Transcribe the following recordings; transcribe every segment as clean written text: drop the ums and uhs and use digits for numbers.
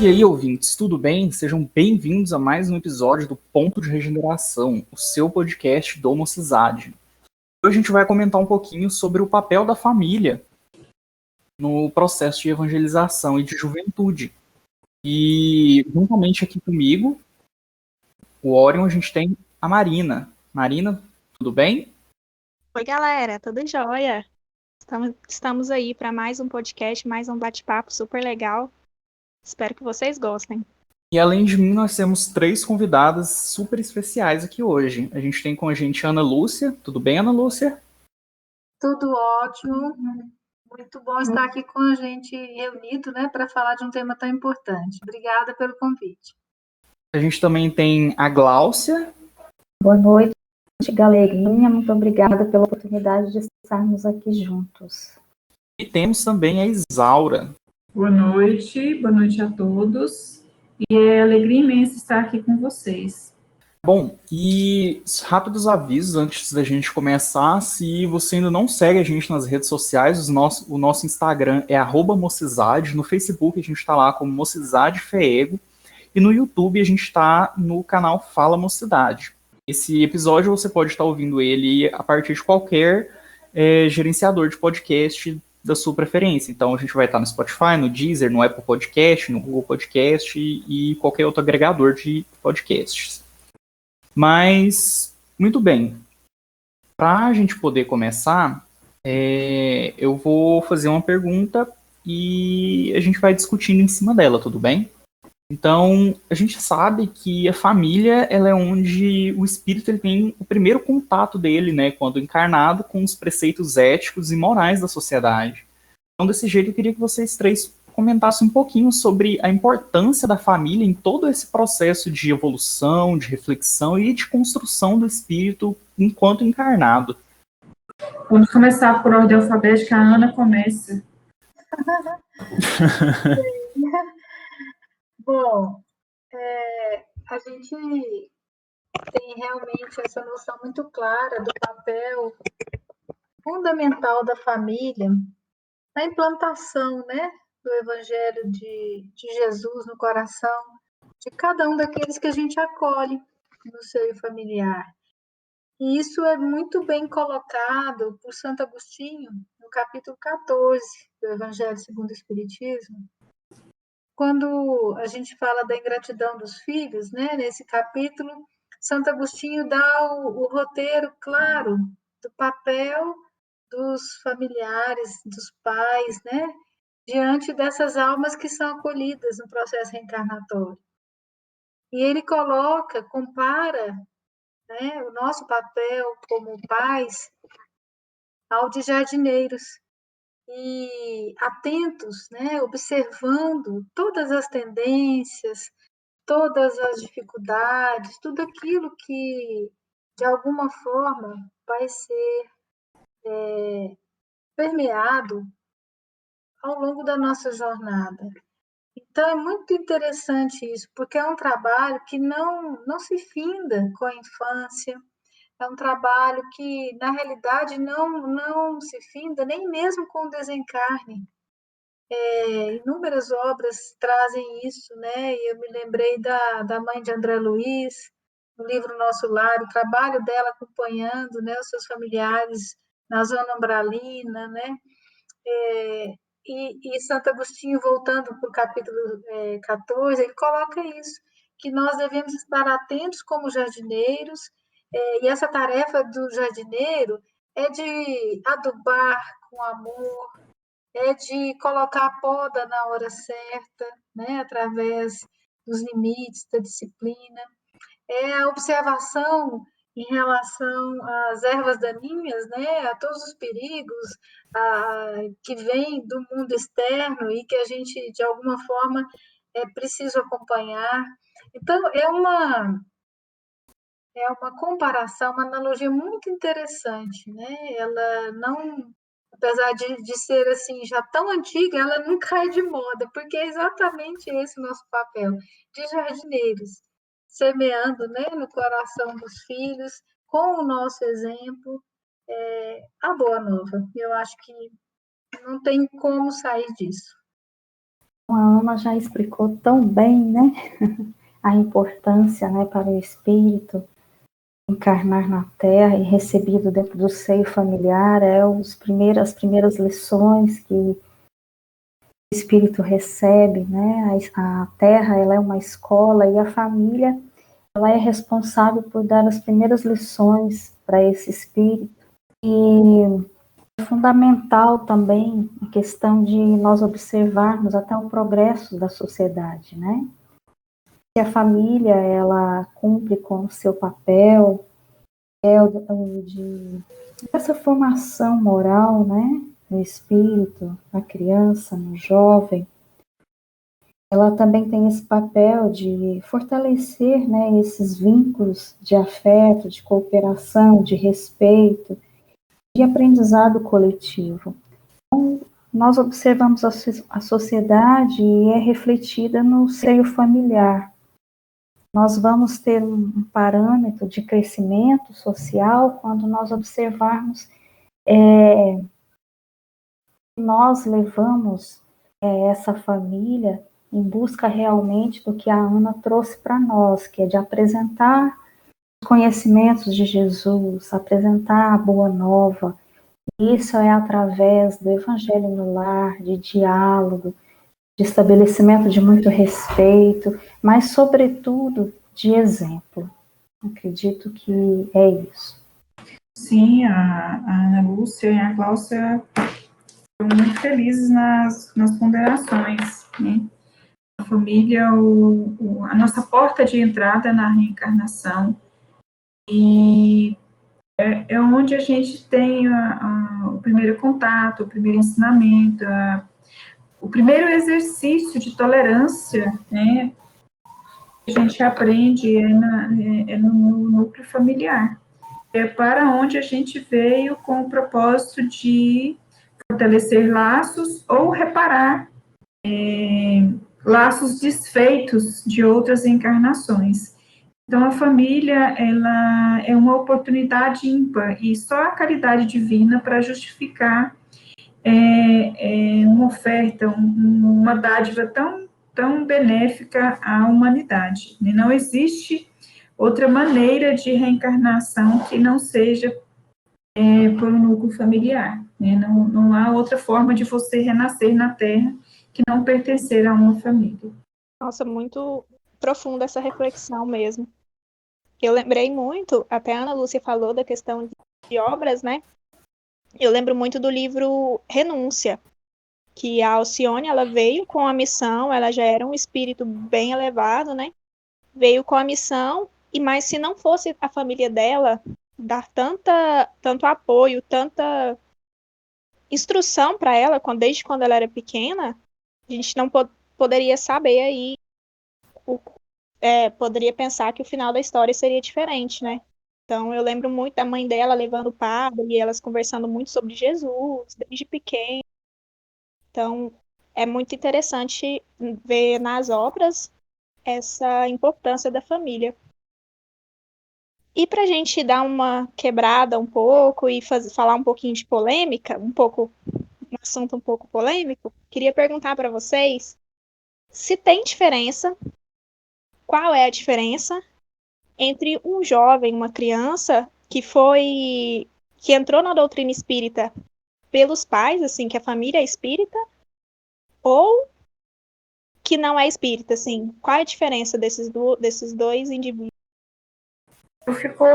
E aí, ouvintes, tudo bem? Sejam bem-vindos a mais um episódio do Ponto de Regeneração, o seu podcast do Mocidade. Hoje a gente vai comentar um pouquinho sobre o papel da família no processo de evangelização e de juventude. E, juntamente aqui comigo, o Orion, a gente tem a Marina. Marina, tudo bem? Oi, galera, tudo jóia? Estamos aí para mais um podcast, mais um bate-papo super legal. Espero que vocês gostem. E além de mim, nós temos 3 convidadas super especiais aqui hoje. A gente tem com a gente a Ana Lúcia. Tudo bem, Ana Lúcia? Tudo ótimo. Muito bom estar aqui com a gente reunido, né, para falar de um tema tão importante. Obrigada pelo convite. A gente também tem a Gláucia. Boa noite, galerinha. Muito obrigada pela oportunidade de estarmos aqui juntos. E temos também a Isaura. Boa noite a todos. E é alegria imensa estar aqui com vocês. Bom, e rápidos avisos antes da gente começar. Se você ainda não segue a gente nas redes sociais, o nosso Instagram é @Mocidade. No Facebook a gente está lá como Mocidade Feego. E no YouTube a gente está no canal Fala Mocidade. Esse episódio você pode estar ouvindo ele a partir de qualquer gerenciador de podcast da sua preferência. Então a gente vai estar no Spotify, no Deezer, no Apple Podcast, no Google Podcast e qualquer outro agregador de podcasts. Mas, muito bem. Para a gente poder começar, eu vou fazer uma pergunta e a gente vai discutindo em cima dela, tudo bem? Então, a gente sabe que a família ela é onde o espírito ele tem o primeiro contato dele, né, quando encarnado, com os preceitos éticos e morais da sociedade. Então, desse jeito, eu queria que vocês 3 comentassem um pouquinho sobre a importância da família em todo esse processo de evolução, de reflexão e de construção do espírito enquanto encarnado. Vamos começar por ordem alfabética. A Ana começa. Bom, a gente tem realmente essa noção muito clara do papel fundamental da família na implantação, né, do Evangelho de Jesus no coração de cada um daqueles que a gente acolhe no seio familiar. E isso é muito bem colocado por Santo Agostinho no capítulo 14 do Evangelho segundo o Espiritismo, quando a gente fala da ingratidão dos filhos, né, nesse capítulo, Santo Agostinho dá o roteiro claro do papel dos familiares, dos pais, né, diante dessas almas que são acolhidas no processo reencarnatório. E ele compara, né, o nosso papel como pais ao de jardineiros, e atentos, né, observando todas as tendências, todas as dificuldades, tudo aquilo que, de alguma forma, vai ser permeado ao longo da nossa jornada. Então, é muito interessante isso, porque é um trabalho que não se finda com a infância, é um trabalho que, na realidade, não se finda nem mesmo com o desencarne. Inúmeras obras trazem isso, né? E eu me lembrei da mãe de André Luiz, no livro Nosso Lar, o trabalho dela acompanhando, né, os seus familiares na zona umbralina, né? E Santo Agostinho, voltando para o capítulo 14, ele coloca isso, que nós devemos estar atentos como jardineiros, e essa tarefa do jardineiro é de adubar com amor, é de colocar a poda na hora certa, né, através dos limites da disciplina, é a observação em relação às ervas daninhas, né, a todos os perigos que vêm do mundo externo e que a gente, de alguma forma, é preciso acompanhar. Então, é uma comparação, uma analogia muito interessante, né? Ela não, apesar de ser assim já tão antiga, ela não cai de moda, porque é exatamente esse o nosso papel de jardineiros, semeando, né, no coração dos filhos, com o nosso exemplo, a boa nova. Eu acho que não tem como sair disso. A Ana já explicou tão bem, né, a importância, né, para o espírito encarnar na Terra e recebido dentro do seio familiar, as primeiras lições que o espírito recebe, né, a Terra, ela é uma escola e a família, ela é responsável por dar as primeiras lições para esse espírito. E é fundamental também a questão de nós observarmos até o progresso da sociedade, né? Se a família, ela cumpre com o seu papel, de essa formação moral, né? No espírito, na criança, no jovem, ela também tem esse papel de fortalecer, né, esses vínculos de afeto, de cooperação, de respeito, de aprendizado coletivo. Então, nós observamos a sociedade e é refletida no seio familiar. Nós vamos ter um parâmetro de crescimento social quando nós observarmos nós levamos essa família em busca realmente do que a Ana trouxe para nós, que é de apresentar os conhecimentos de Jesus, apresentar a boa nova. Isso é através do evangelho no lar, de diálogo, de estabelecimento de muito respeito, mas, sobretudo, de exemplo. Acredito que é isso. Sim, a Ana Lúcia e a Cláudia foram muito felizes nas ponderações, né? A família, a nossa porta de entrada na reencarnação, e é onde a gente tem o primeiro contato, o primeiro ensinamento, o primeiro exercício de tolerância, né? Que a gente aprende no núcleo familiar. É para onde a gente veio com o propósito de fortalecer laços ou reparar laços desfeitos de outras encarnações. Então, a família, ela é uma oportunidade ímpar, e só a caridade divina para justificar uma oferta, uma dádiva tão benéfica à humanidade. E não existe outra maneira de reencarnação que não seja por um núcleo familiar. Né? Não há outra forma de você renascer na Terra que não pertencer a uma família. Nossa, muito profunda essa reflexão mesmo. Eu lembrei muito, até a Ana Lúcia falou da questão de obras, né? Eu lembro muito do livro Renúncia, que a Alcione, ela veio com a missão, ela já era um espírito bem elevado, né? Veio com a missão, mas se não fosse a família dela dar tanto apoio, tanta instrução para ela, desde quando ela era pequena, a gente não poderia saber aí, poderia pensar que o final da história seria diferente, né? Então, eu lembro muito da mãe dela levando o padre e elas conversando muito sobre Jesus, desde pequena. Então, é muito interessante ver nas obras essa importância da família. E para a gente dar uma quebrada um pouco e falar um pouquinho de polêmica, um assunto um pouco polêmico, queria perguntar para vocês se tem diferença, qual é a diferença entre um jovem, uma criança que entrou na doutrina espírita pelos pais, assim, que a família é espírita, ou que não é espírita, assim, qual é a diferença desses dois indivíduos? Ficou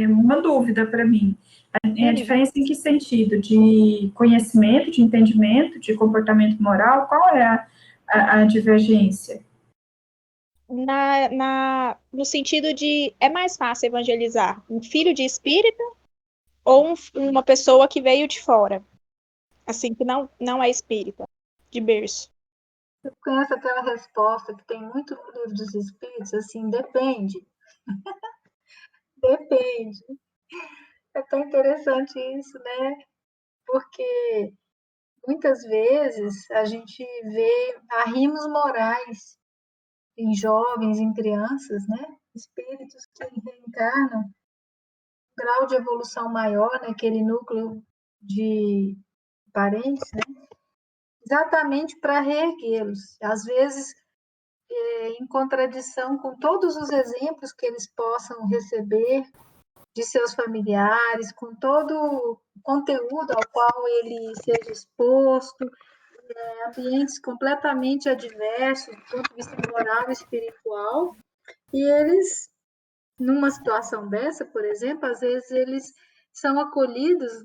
uma dúvida para mim. A diferença em que sentido? De conhecimento, de entendimento, de comportamento moral? Qual é a divergência? No sentido de é mais fácil evangelizar um filho de espírita ou uma pessoa que veio de fora, assim, que não é espírita, de berço. Eu conheço aquela resposta que tem muito no livro dos Espíritos, assim, depende. Depende. É tão interessante isso, né? Porque muitas vezes a gente vê arrimos morais em jovens, em crianças, né? Espíritos que reencarnam, um grau de evolução maior naquele núcleo de parentes, né? exatamente para reerguê-los. Às vezes, em contradição com todos os exemplos que eles possam receber de seus familiares, com todo o conteúdo ao qual ele seja exposto, ambientes completamente adversos do ponto de vista moral e espiritual, e eles, numa situação dessa, por exemplo, às vezes eles são acolhidos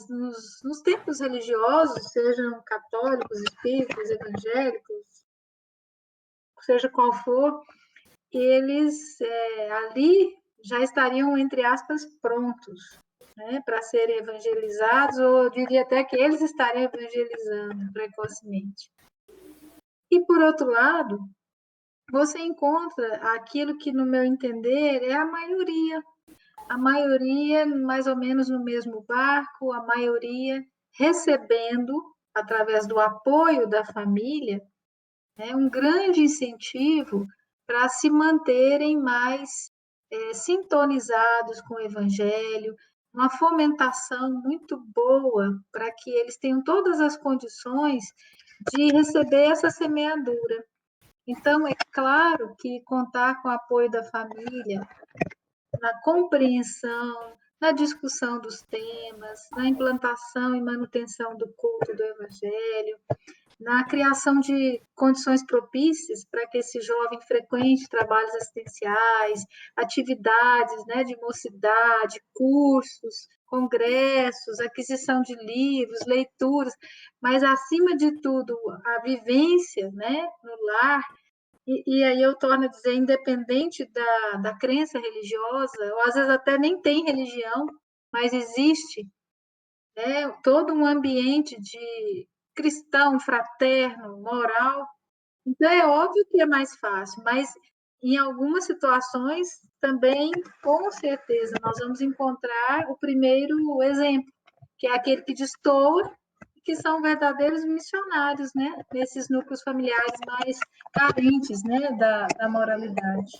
nos templos religiosos, sejam católicos, espíritas, evangélicos, seja qual for, eles ali já estariam, entre aspas, prontos, né, para serem evangelizados, ou eu diria até que eles estariam evangelizando precocemente. E, por outro lado, você encontra aquilo que, no meu entender, é a maioria mais ou menos no mesmo barco, a maioria recebendo, através do apoio da família, um grande incentivo para se manterem mais sintonizados com o Evangelho, uma fomentação muito boa para que eles tenham todas as condições de receber essa semeadura. Então, é claro que contar com o apoio da família, na compreensão, na discussão dos temas, na implantação e manutenção do culto do Evangelho, na criação de condições propícias para que esse jovem frequente trabalhos assistenciais, atividades, né, de mocidade, cursos, congressos, aquisição de livros, leituras, mas, acima de tudo, a vivência, né, no lar. E aí eu torno a dizer, independente da crença religiosa, ou às vezes até nem tem religião, mas existe, né, todo um ambiente de cristão, fraterno, moral. Então, é óbvio que é mais fácil, mas em algumas situações também, com certeza, nós vamos encontrar o primeiro exemplo, que é aquele que destoa, que são verdadeiros missionários, né, nesses núcleos familiares mais carentes, né, da moralidade.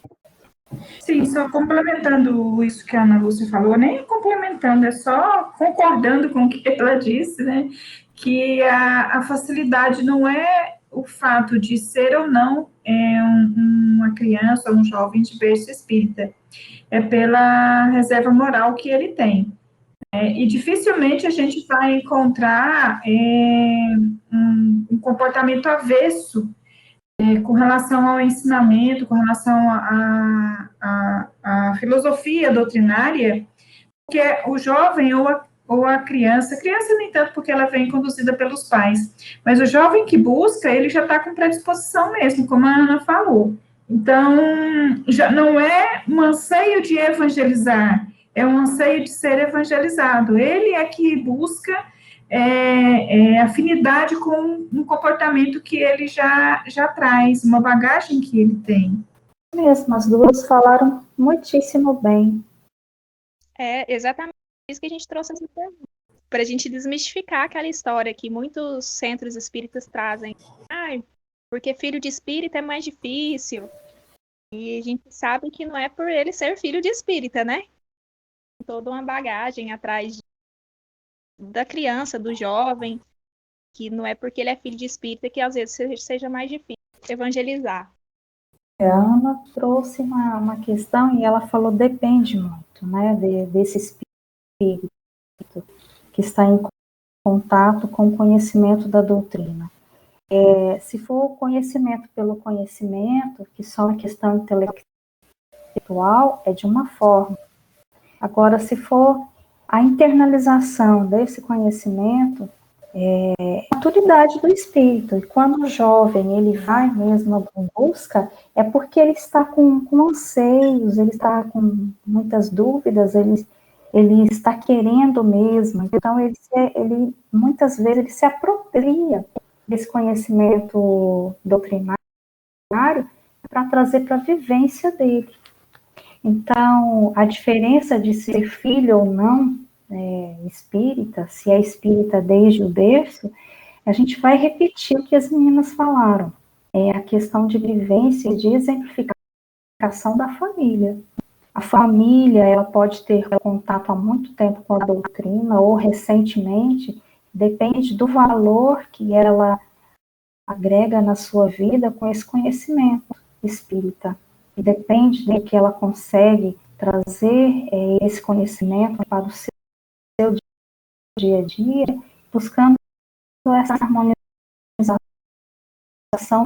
Sim, só complementando isso que a Ana Lúcia falou, nem complementando, é só concordando com o que ela disse, né, que a facilidade não é o fato de ser ou não uma criança ou um jovem de berço espírita, é pela reserva moral que ele tem. E dificilmente a gente vai encontrar um comportamento avesso com relação ao ensinamento, com relação à filosofia doutrinária, que é o jovem ou a criança nem tanto porque ela vem conduzida pelos pais, mas o jovem que busca, ele já está com predisposição mesmo, como a Ana falou. Então, já não é um anseio de evangelizar, é um anseio de ser evangelizado. Ele é que busca afinidade com um comportamento que ele já traz, uma bagagem que ele tem. Mesmo, as duas falaram muitíssimo bem. É exatamente isso que a gente trouxe essa pergunta, para a gente desmistificar aquela história que muitos centros espíritas trazem. Porque filho de espírita é mais difícil. E a gente sabe que não é por ele ser filho de espírita, né? Tem toda uma bagagem atrás da criança, do jovem, que não é porque ele é filho de espírita que às vezes seja mais difícil evangelizar. A Ana trouxe uma questão e ela falou depende muito, né, desse espírito que está em contato com o conhecimento da doutrina. Se for conhecimento pelo conhecimento, que só uma questão intelectual, é de uma forma. Agora, se for a internalização desse conhecimento, a maturidade do espírito. E quando o jovem ele vai mesmo em busca, é porque ele está com anseios, ele está com muitas dúvidas, ele está querendo mesmo. Então, ele muitas vezes ele se apropria desse conhecimento doutrinário para trazer para a vivência dele. Então, a diferença de ser filho ou não espírita, se é espírita desde o berço, a gente vai repetir o que as meninas falaram. É a questão de vivência e de exemplificação da família. A família, ela pode ter contato há muito tempo com a doutrina ou recentemente, depende do valor que ela agrega na sua vida com esse conhecimento espírita. E depende de que ela consegue trazer esse conhecimento para o seu dia a dia, buscando essa harmonização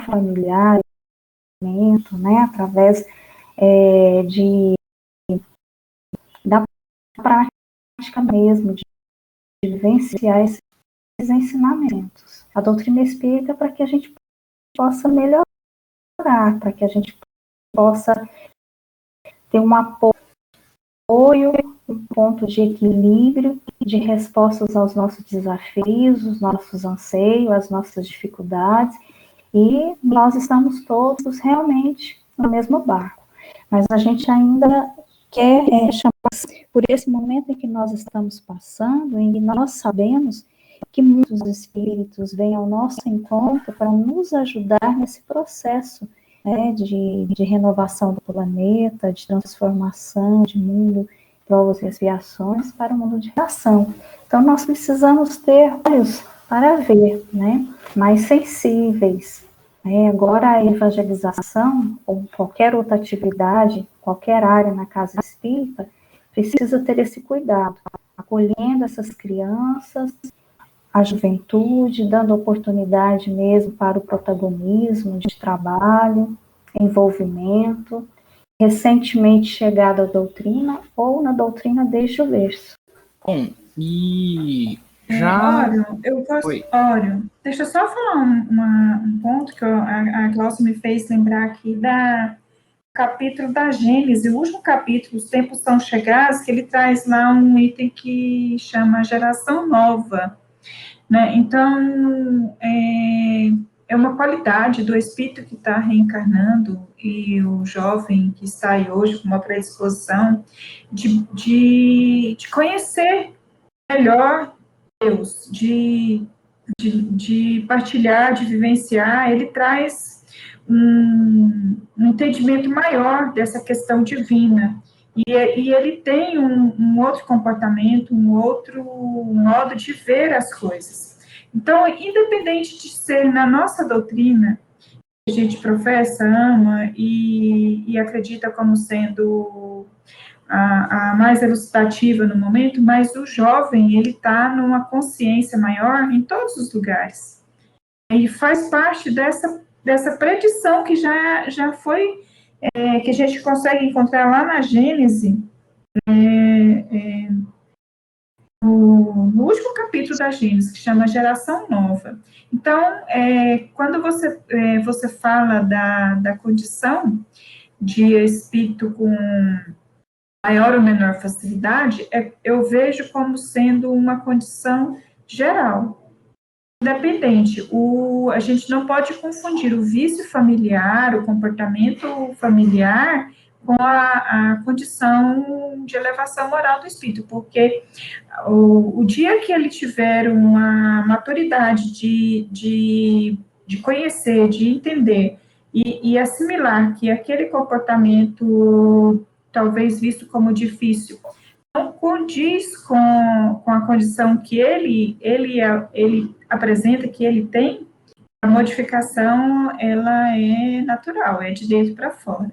familiar, né, através da prática mesmo, de vivenciar esses ensinamentos. A doutrina espírita é para que a gente possa melhorar, para que a gente possa ter um apoio, um ponto de equilíbrio, de respostas aos nossos desafios, os nossos anseios, as nossas dificuldades, e nós estamos todos realmente no mesmo barco. Mas a gente ainda quer chamar por esse momento em que nós estamos passando, e nós sabemos que muitos espíritos vêm ao nosso encontro para nos ajudar nesse processo, né, de renovação do planeta, de transformação de mundo, provas e expiações para o mundo de ação. Então, nós precisamos ter olhos para ver, né, mais sensíveis. Agora, a evangelização, ou qualquer outra atividade, qualquer área na casa espírita, precisa ter esse cuidado, acolhendo essas crianças, a juventude, dando oportunidade mesmo para o protagonismo de trabalho, envolvimento, recentemente chegado à doutrina ou na doutrina desde o berço. Bom, e já... Ório, deixa eu só falar um ponto que a Glaucia me fez lembrar aqui da capítulo da Gênesis, o último capítulo, os tempos são chegados, que ele traz lá um item que chama geração nova, né? Então, é uma qualidade do espírito que está reencarnando e o jovem que está aí hoje com uma predisposição de conhecer melhor Deus, de partilhar, de vivenciar. Ele traz um entendimento maior dessa questão divina. E ele tem um outro comportamento, um outro modo de ver as coisas. Então, independente de ser na nossa doutrina, que a gente professa, ama e acredita como sendo a mais elucidativa no momento, mas o jovem, ele está numa consciência maior em todos os lugares. E faz parte dessa predição que já foi, que a gente consegue encontrar lá na Gênese, no último capítulo da Gênesis, que chama Geração Nova. Então, quando você fala da condição de espírito com maior ou menor facilidade, eu vejo como sendo uma condição geral, independente. A gente não pode confundir o vício familiar, o comportamento familiar, com a condição de elevação moral do espírito, porque o dia que ele tiver uma maturidade de conhecer, de entender e assimilar que aquele comportamento, talvez visto como difícil, não condiz com a condição que ele apresenta, que ele tem, a modificação, ela é natural, é de dentro para fora.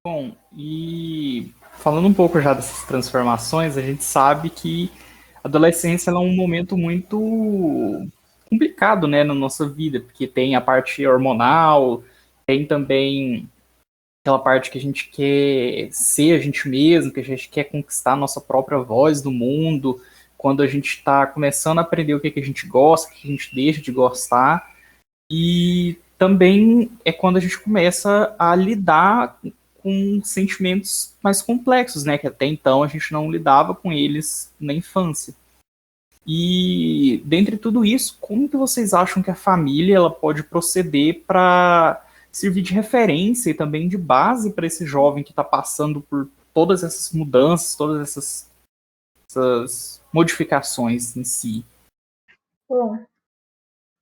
Bom, e falando um pouco já dessas transformações, a gente sabe que a adolescência ela é um momento muito complicado, né, na nossa vida, porque tem a parte hormonal, tem também aquela parte que a gente quer ser a gente mesmo, que a gente quer conquistar a nossa própria voz no mundo, quando a gente está começando a aprender o que a gente gosta, o que a gente deixa de gostar, e também é quando a gente começa a lidar com sentimentos mais complexos, né, que até então a gente não lidava com eles na infância. E, dentre tudo isso, como que vocês acham que a família ela pode proceder para servir de referência e também de base para esse jovem que está passando por todas essas mudanças, todas essas modificações em si? Bom,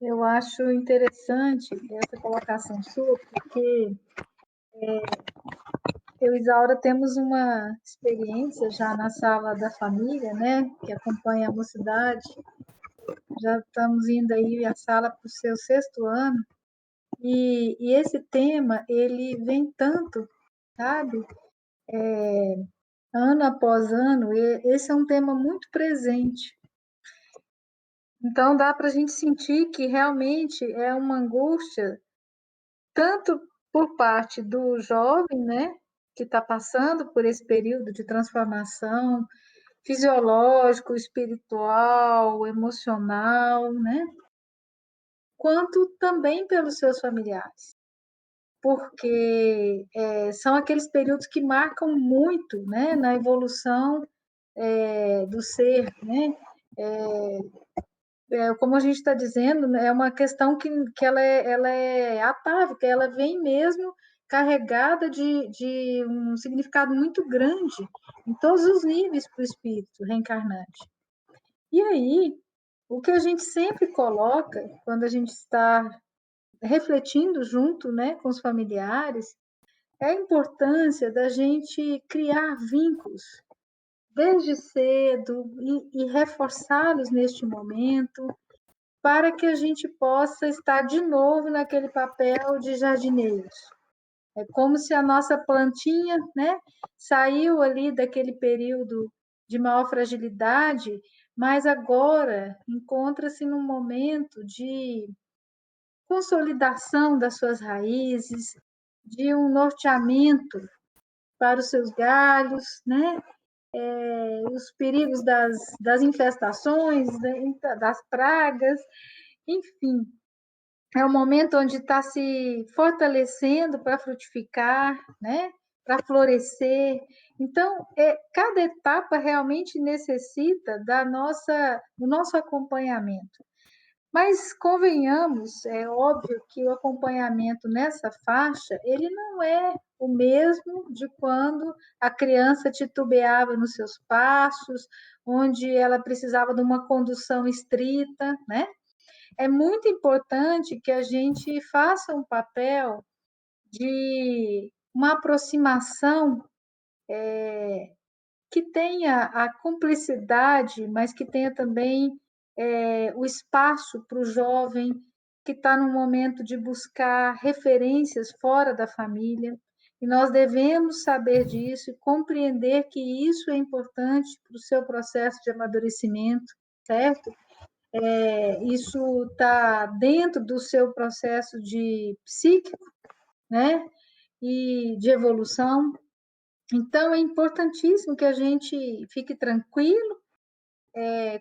eu acho interessante essa colocação sua, porque eu e Isaura temos uma experiência já na sala da família, né, que acompanha a mocidade, já estamos indo aí a sala para o seu 6º ano, e esse tema, ele vem tanto, sabe? Ano após ano, esse é um tema muito presente. Então, dá para a gente sentir que realmente é uma angústia, tanto por parte do jovem, né, que está passando por esse período de transformação fisiológico, espiritual, emocional, né, quanto também pelos seus familiares, porque são aqueles períodos que marcam muito, né, na evolução do ser, né, como a gente está dizendo, é uma questão que ela é atávica, ela vem mesmo carregada de um significado muito grande em todos os níveis para o espírito reencarnante. E aí, o que a gente sempre coloca, quando a gente está refletindo junto, né, com os familiares, é a importância da gente criar vínculos desde cedo e reforçá-los neste momento, para que a gente possa estar de novo naquele papel de jardineiros. É como se a nossa plantinha, né, saiu ali daquele período de maior fragilidade, mas agora encontra-se num momento de consolidação das suas raízes, de um norteamento para os seus galhos, né? Os perigos das infestações, das pragas, enfim, é um momento onde está se fortalecendo para frutificar, né? Para florescer. Então, cada etapa realmente necessita do nosso acompanhamento. Mas convenhamos, é óbvio que o acompanhamento nessa faixa, ele não é o mesmo de quando a criança titubeava nos seus passos, onde ela precisava de uma condução estrita, né? É muito importante que a gente faça um papel de uma aproximação que tenha a cumplicidade, mas que tenha também o espaço para o jovem que está no momento de buscar referências fora da família. E nós devemos saber disso e compreender que isso é importante para o seu processo de amadurecimento, certo? Isso está dentro do seu processo de psíquico, né? E de evolução. Então, é importantíssimo que a gente fique tranquilo,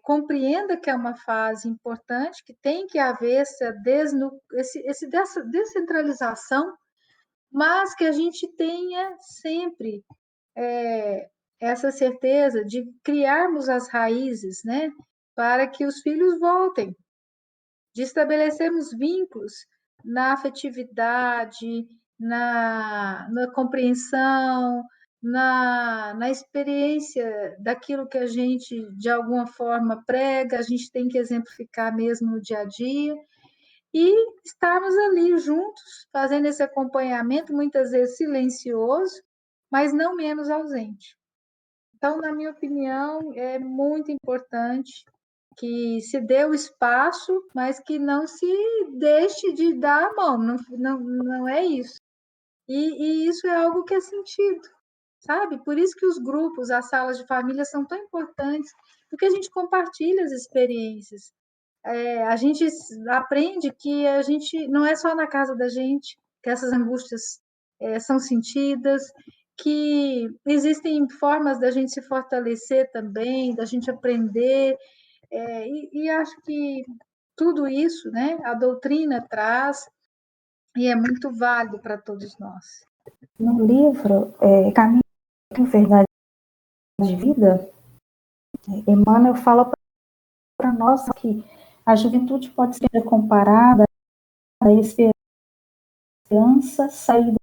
compreenda que é uma fase importante, que tem que haver essa descentralização, mas que a gente tenha sempre essa certeza de criarmos as raízes, né, para que os filhos voltem, de estabelecermos vínculos na afetividade, na compreensão, na experiência daquilo que a gente, de alguma forma, prega, a gente tem que exemplificar mesmo no dia a dia, e estarmos ali juntos, fazendo esse acompanhamento, muitas vezes silencioso, mas não menos ausente. Então, na minha opinião, é muito importante que se dê o espaço, mas que não se deixe de dar a mão, não é isso. E isso é algo que é sentido, sabe? Por isso que os grupos, as salas de família são tão importantes, porque a gente compartilha as experiências. A gente aprende que a gente não é só na casa da gente que essas angústias são sentidas, que existem formas da gente se fortalecer também, da gente aprender, e acho que tudo isso, né, a doutrina traz, e é muito válido para todos nós. No livro Caminho, Verdade de Vida, Emmanuel fala para nós que a juventude pode ser comparada à esperança saída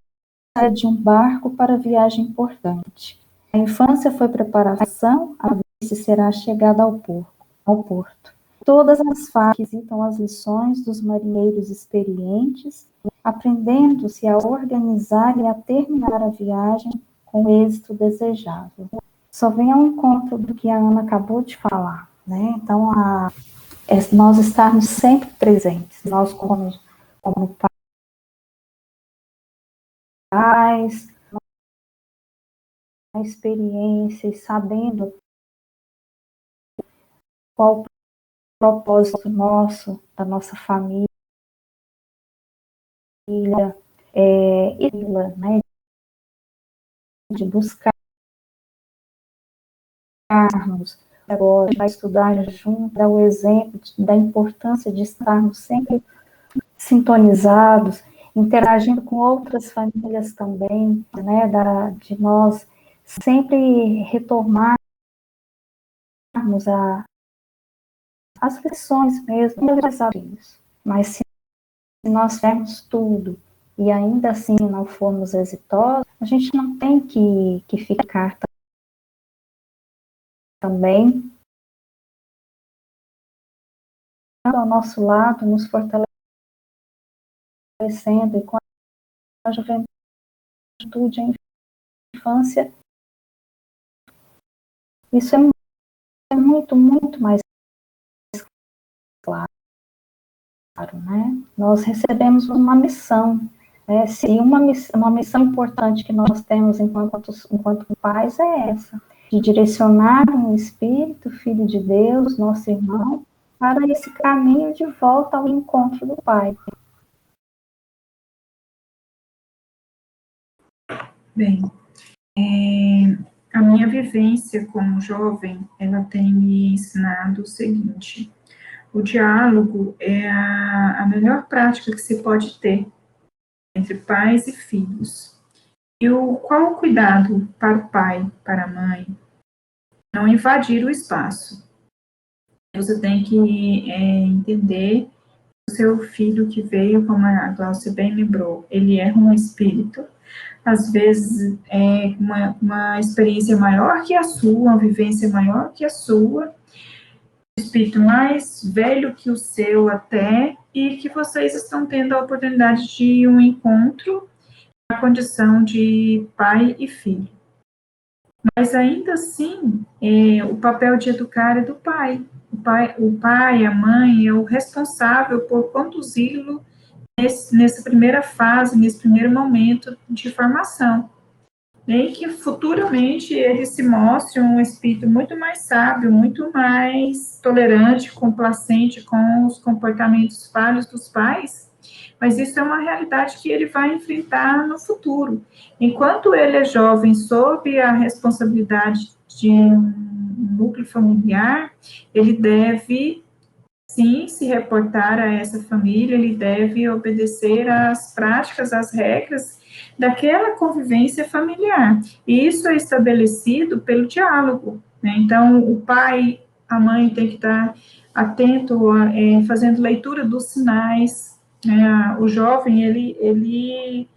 de um barco para viagem importante. A infância foi preparação, a velhice será a chegada ao porto. Todas as fases citam as lições dos marinheiros experientes, aprendendo-se a organizar e a terminar a viagem com o êxito desejável. Só vem ao encontro do que a Ana acabou de falar, né? Então, nós estarmos sempre presentes, nós como pais, a experiência e sabendo qual o propósito nosso, da nossa família, né, de buscarmos agora, vai estudar junto, dar o exemplo da importância de estarmos sempre sintonizados, interagindo com outras famílias também, né, de nós sempre retomarmos as lições mesmo, mas se nós tivermos tudo e ainda assim não formos exitosos, a gente não tem que ficar também ao nosso lado, nos fortalecendo e com a juventude, a infância, isso é muito, muito mais claro, né? Nós recebemos uma missão, né? Se uma missão importante que nós temos enquanto pais é essa, de direcionar um espírito, filho de Deus, nosso irmão, para esse caminho de volta ao encontro do Pai. Bem, a minha vivência como jovem, ela tem me ensinado o seguinte: o diálogo é a melhor prática que se pode ter entre pais e filhos. E qual o cuidado para o pai, para a mãe? Não invadir o espaço. Você tem que entender o seu filho que veio, como a Glaucia bem lembrou, ele é um espírito, às vezes é uma experiência maior que a sua, uma vivência maior que a sua, um espírito mais velho que o seu até, e que vocês estão tendo a oportunidade de um encontro na condição de pai e filho. Mas ainda assim, o papel de educar é do pai. O pai, a mãe, é o responsável por conduzi-lo nessa primeira fase, nesse primeiro momento de formação. E que futuramente ele se mostre um espírito muito mais sábio, muito mais tolerante, complacente com os comportamentos falhos dos pais, mas isso é uma realidade que ele vai enfrentar no futuro. Enquanto ele é jovem, sob a responsabilidade de um núcleo familiar, ele deve, sim, se reportar a essa família, ele deve obedecer às práticas, às regras daquela convivência familiar. E isso é estabelecido pelo diálogo, né? Então, o pai, a mãe tem que estar atento, fazendo leitura dos sinais, né? O jovem, ele,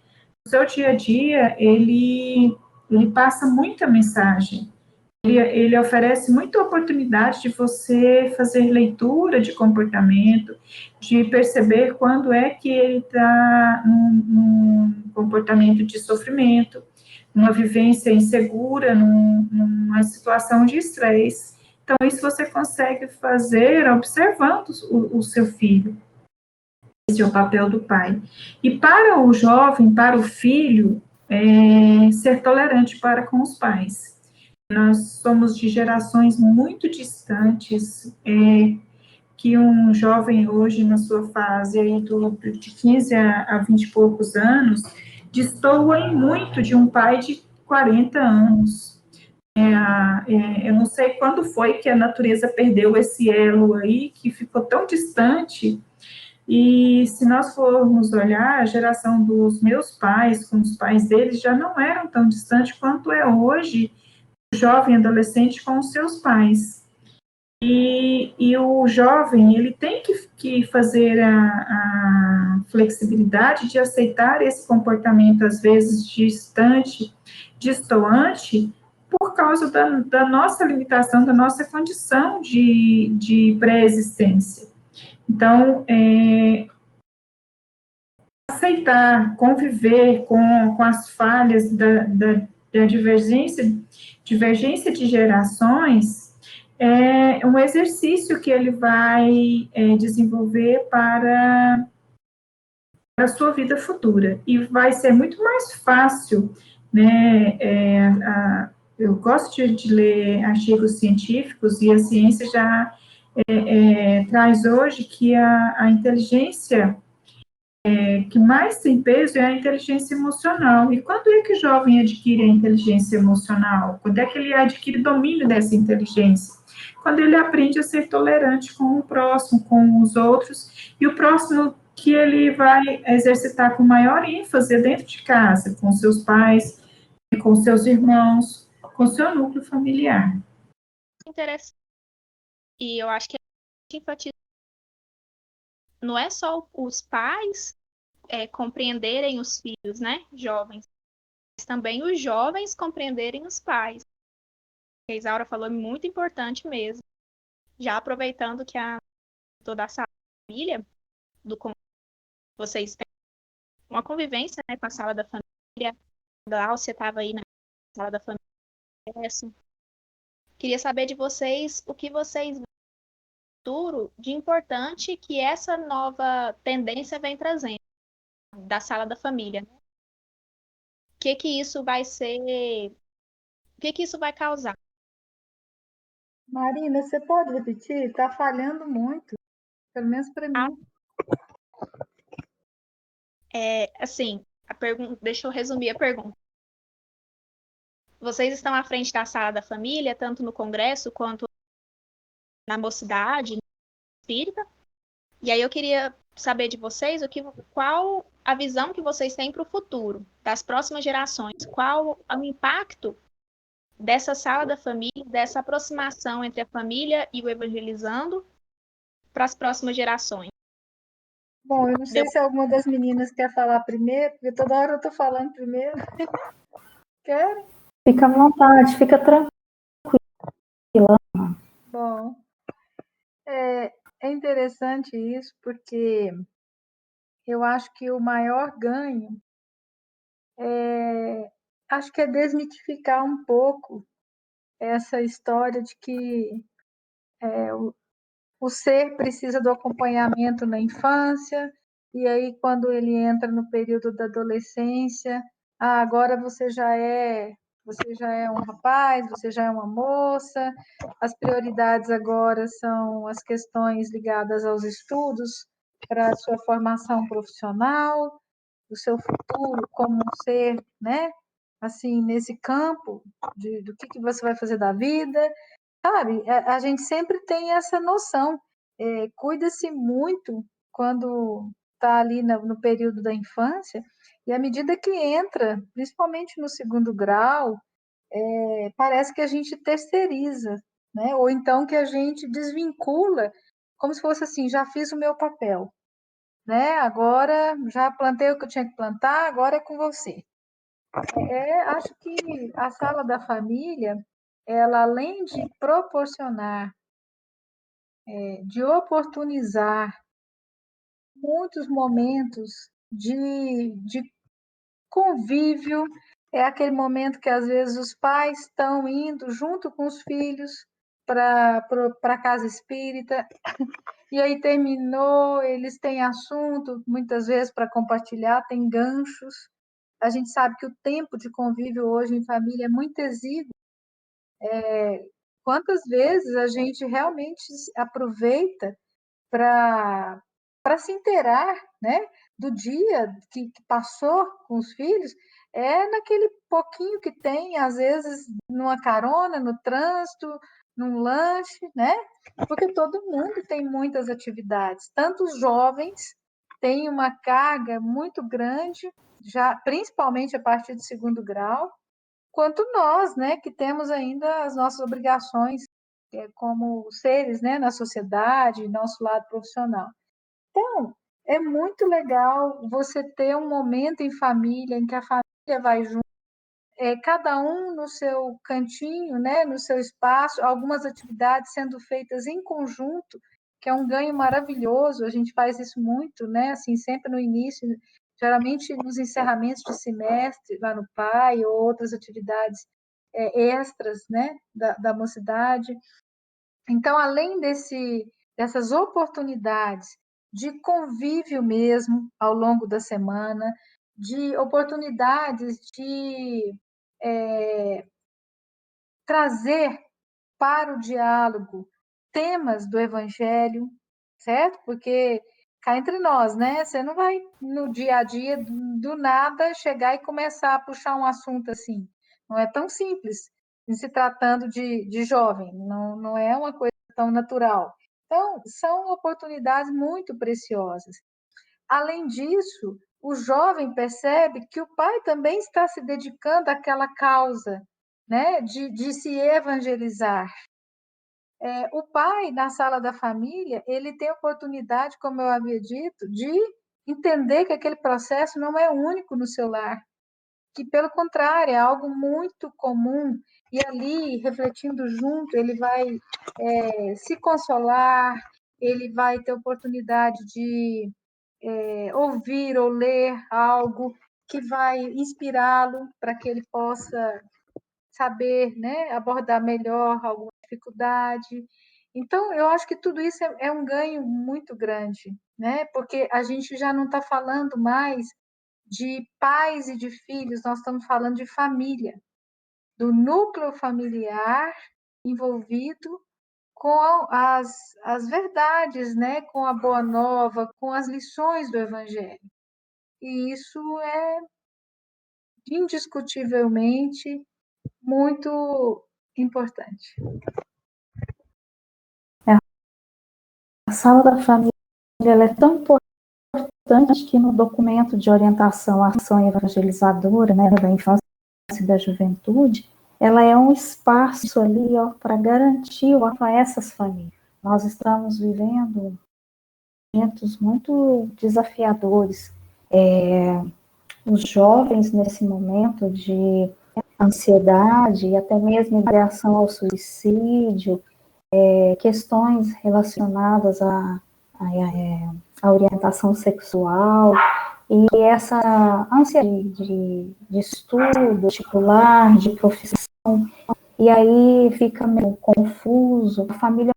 no seu dia a dia, ele passa muita mensagem. Ele oferece muita oportunidade de você fazer leitura de comportamento, de perceber quando é que ele está num comportamento de sofrimento, numa vivência insegura, numa situação de estresse. Então, isso você consegue fazer observando o seu filho. Esse é o papel do pai. E para o jovem, para o filho, ser tolerante para com os pais. Nós somos de gerações muito distantes, que um jovem hoje, na sua fase aí de 15 a 20 e poucos anos, destoa em muito de um pai de 40 anos. Eu não sei quando foi que a natureza perdeu esse elo aí, que ficou tão distante, e se nós formos olhar, a geração dos meus pais, com os pais deles, já não eram tão distantes quanto é hoje, jovem adolescente com os seus pais. E o jovem, ele tem que fazer a flexibilidade de aceitar esse comportamento, às vezes, distante, distoante, por causa da nossa limitação, da nossa condição de pré-existência. Então, aceitar, conviver com as falhas da divergência de gerações é um exercício que ele vai desenvolver para a sua vida futura. E vai ser muito mais fácil, né? Eu gosto de ler artigos científicos e a ciência já traz hoje que a inteligência que mais tem peso é a inteligência emocional. E quando é que o jovem adquire a inteligência emocional? Quando é que ele adquire domínio dessa inteligência? Quando ele aprende a ser tolerante com o próximo, com os outros, e o próximo que ele vai exercitar com maior ênfase é dentro de casa, com seus pais, com seus irmãos, com seu núcleo familiar. Interessante. E eu acho que a gente enfatiza, não é só os pais compreenderem os filhos, né, jovens, mas também os jovens compreenderem os pais. A Isaura falou, é muito importante mesmo. Já aproveitando que toda a família, vocês têm uma convivência, né, com a sala da família, a Glaucia estava aí na sala da família. Queria saber de vocês o que vocês veem no futuro de importante que essa nova tendência vem trazendo da sala da família. O que isso vai ser, o que isso vai causar? Marina, você pode repetir? Está falhando muito, pelo menos para mim. Assim, deixa eu resumir a pergunta. Vocês estão à frente da sala da família, tanto no congresso quanto na mocidade, na espírita. E aí eu queria saber de vocês qual a visão que vocês têm para o futuro, das próximas gerações. Qual o impacto dessa sala da família, dessa aproximação entre a família e o evangelizando para as próximas gerações? Bom, eu não sei se alguma das meninas quer falar primeiro, porque toda hora eu estou falando primeiro. Quer? Fica à vontade, fica tranquila. Bom, é interessante isso, porque eu acho que o maior ganho acho que é desmitificar um pouco essa história de que o ser precisa do acompanhamento na infância, e aí quando ele entra no período da adolescência, agora você já é um rapaz, você já é uma moça, as prioridades agora são as questões ligadas aos estudos para a sua formação profissional, o seu futuro como um ser, né? Assim, nesse campo do que você vai fazer da vida, sabe? A gente sempre tem essa noção. Cuida-se muito quando está ali no período da infância, e à medida que entra, principalmente no segundo grau, parece que a gente terceiriza, né? Ou então que a gente desvincula, como se fosse assim, já fiz o meu papel, né? Agora já plantei o que eu tinha que plantar, agora é com você. Acho que a sala da família, ela além de proporcionar, de oportunizar muitos momentos de convívio, é aquele momento que às vezes os pais estão indo junto com os filhos para a casa espírita, e aí terminou, eles têm assunto, muitas vezes para compartilhar, tem ganchos. A gente sabe que o tempo de convívio hoje em família é muito exíguo. Quantas vezes a gente realmente aproveita para se inteirar, né, do dia que passou com os filhos, naquele pouquinho que tem, às vezes, numa carona, no trânsito, num lanche, né? Porque todo mundo tem muitas atividades, tanto os jovens têm uma carga muito grande, já principalmente a partir do segundo grau, quanto nós, né, que temos ainda as nossas obrigações como seres, né, na sociedade, nosso lado profissional. Então, é muito legal você ter um momento em família, em que a família vai junto, cada um no seu cantinho, né, no seu espaço, algumas atividades sendo feitas em conjunto, que é um ganho maravilhoso. A gente faz isso muito, né, assim, sempre no início, geralmente nos encerramentos de semestre, lá no PAI, ou outras atividades extras, né, da mocidade. Então, além dessas oportunidades de convívio mesmo ao longo da semana, de oportunidades de trazer para o diálogo temas do Evangelho, certo? Porque cá entre nós, né? Você não vai no dia a dia do nada chegar e começar a puxar um assunto assim. Não é tão simples, em se tratando de jovem, não é uma coisa tão natural. Então, são oportunidades muito preciosas. Além disso, o jovem percebe que o pai também está se dedicando àquela causa, né, de se evangelizar. O pai, na sala da família, ele tem a oportunidade, como eu havia dito, de entender que aquele processo não é único no seu lar, que, pelo contrário, é algo muito comum, e ali, refletindo junto, ele vai se consolar, ele vai ter oportunidade de ouvir ou ler algo que vai inspirá-lo para que ele possa saber, né, abordar melhor alguma dificuldade. Então, eu acho que tudo isso é um ganho muito grande, né? Porque a gente já não está falando mais de pais e de filhos, nós estamos falando de família, do núcleo familiar envolvido com as verdades, né? Com a boa nova, com as lições do Evangelho. E isso é indiscutivelmente muito importante. A sala da família ela é tão importante que no documento de orientação à ação evangelizadora, né, da infância e da juventude, ela é um espaço ali para garantir a essas famílias. Nós estamos vivendo momentos muito desafiadores. Os jovens, nesse momento de ansiedade e até mesmo de reação ao suicídio, questões relacionadas à orientação sexual e essa ânsia de estudo, particular, de profissão, e aí fica meio confuso, a família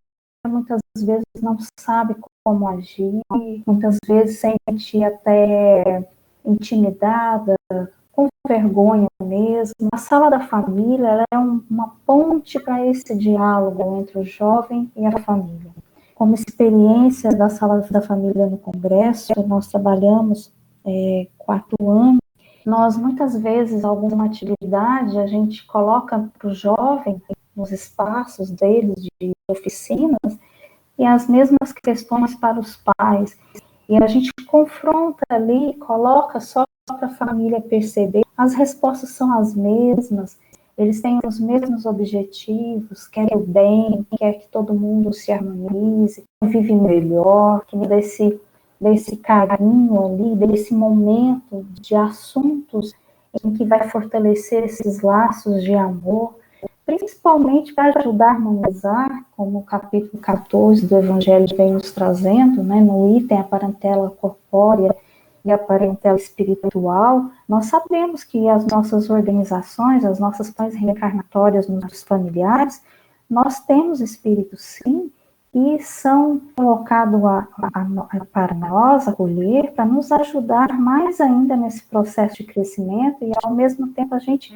muitas vezes não sabe como agir, muitas vezes sente até intimidada, com vergonha mesmo. A sala da família ela é uma ponte para esse diálogo entre o jovem e a família. Como experiência da sala da família no Congresso, nós trabalhamos 4 anos, nós muitas vezes, alguma atividade, a gente coloca para o jovem, nos espaços deles de oficinas, e as mesmas questões para os pais. E a gente confronta ali, coloca só para a família perceber, as respostas são as mesmas, eles têm os mesmos objetivos, querem o bem, quer que todo mundo se harmonize, vive melhor, que desse carinho ali, desse momento de assuntos em que vai fortalecer esses laços de amor, principalmente para ajudar a harmonizar, como o capítulo 14 do Evangelho vem nos trazendo, né, no item a parentela corpórea e a parentela espiritual. Nós sabemos que as nossas organizações, as nossas pães reencarnatórias nos familiares, nós temos espíritos sim, e são colocados para nós acolher, para nos ajudar mais ainda nesse processo de crescimento e ao mesmo tempo a gente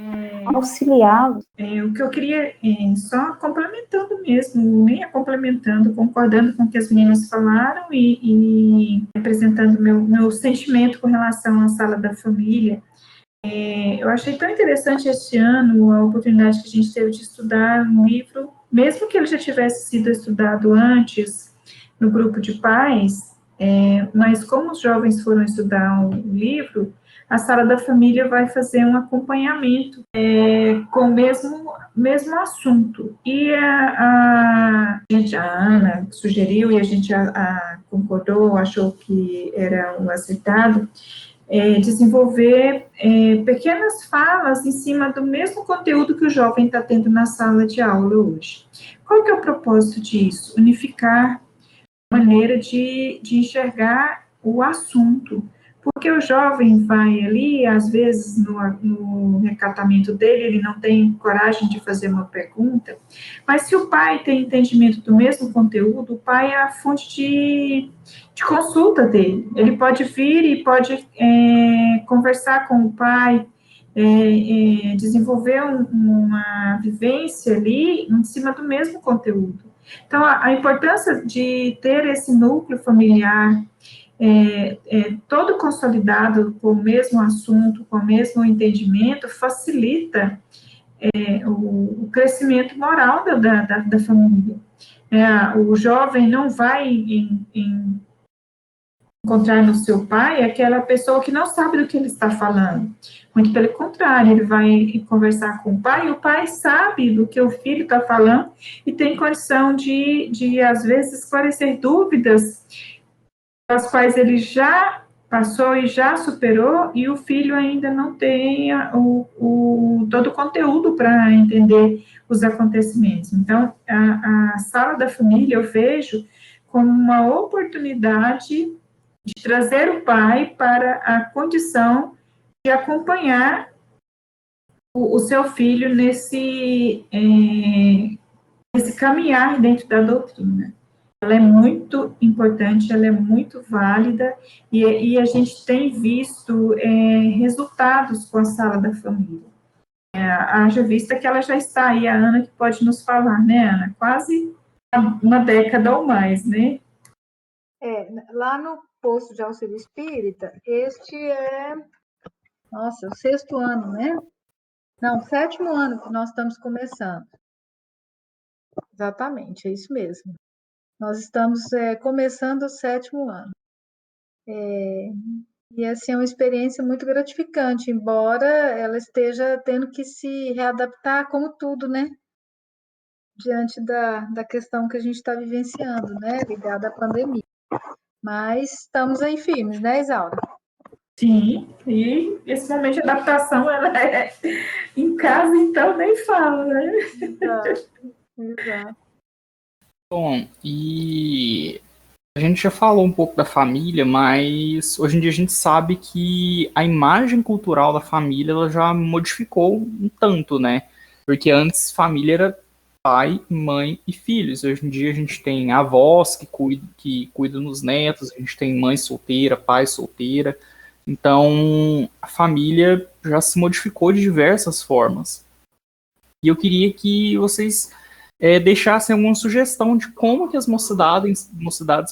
auxiliá-los. O que eu queria, só complementando mesmo, nem complementando, concordando com o que as meninas falaram e apresentando meu sentimento com relação à sala da família. Eu achei tão interessante este ano a oportunidade que a gente teve de estudar um livro, mesmo que ele já tivesse sido estudado antes no grupo de pais, mas como os jovens foram estudar o livro, a sala da família vai fazer um acompanhamento com o mesmo assunto. E a Ana sugeriu, e a gente concordou, achou que era o acertado, desenvolver pequenas falas em cima do mesmo conteúdo que o jovem está tendo na sala de aula hoje. Qual que é o propósito disso? Unificar a maneira de enxergar o assunto, porque o jovem vai ali, às vezes, no recatamento dele, ele não tem coragem de fazer uma pergunta, mas se o pai tem entendimento do mesmo conteúdo, o pai é a fonte de consulta dele. Ele pode vir e pode conversar com o pai, desenvolver uma vivência ali em cima do mesmo conteúdo. Então, a importância de ter esse núcleo familiar todo consolidado com o mesmo assunto, com o mesmo entendimento, facilita o crescimento moral da família. O jovem não vai encontrar no seu pai aquela pessoa que não sabe do que ele está falando. Muito pelo contrário, ele vai conversar com o pai, e o pai sabe do que o filho está falando e tem condição de às vezes, esclarecer dúvidas as quais ele já passou e já superou, e o filho ainda não tem todo o conteúdo para entender os acontecimentos. Então, a sala da família eu vejo como uma oportunidade de trazer o pai para a condição de acompanhar o seu filho nesse caminhar dentro da doutrina. Ela é muito importante, ela é muito válida, e a gente tem visto resultados com a sala da família. Haja vista que ela já está aí, a Ana que pode nos falar, né, Ana? Quase uma década ou mais, né? Lá no posto de auxílio espírita, este é, o 6º ano, né? Não, 7º ano que nós estamos começando. Exatamente, é isso mesmo. Nós estamos começando o 7º ano. E assim, é uma experiência muito gratificante, embora ela esteja tendo que se readaptar, como tudo, né? Diante da questão que a gente está vivenciando, né? Ligada à pandemia. Mas estamos aí firmes, né, Isaura? Sim, e esse momento de adaptação, ela é em casa, então nem fala, né? Exato. Bom, e a gente já falou um pouco da família, mas hoje em dia a gente sabe que a imagem cultural da família ela já modificou um tanto, né? Porque antes família era pai, mãe e filhos. Hoje em dia a gente tem avós que cuidam dos netos, a gente tem mãe solteira, pai solteira. Então a família já se modificou de diversas formas. E eu queria que vocês deixassem alguma sugestão de como que as mocidades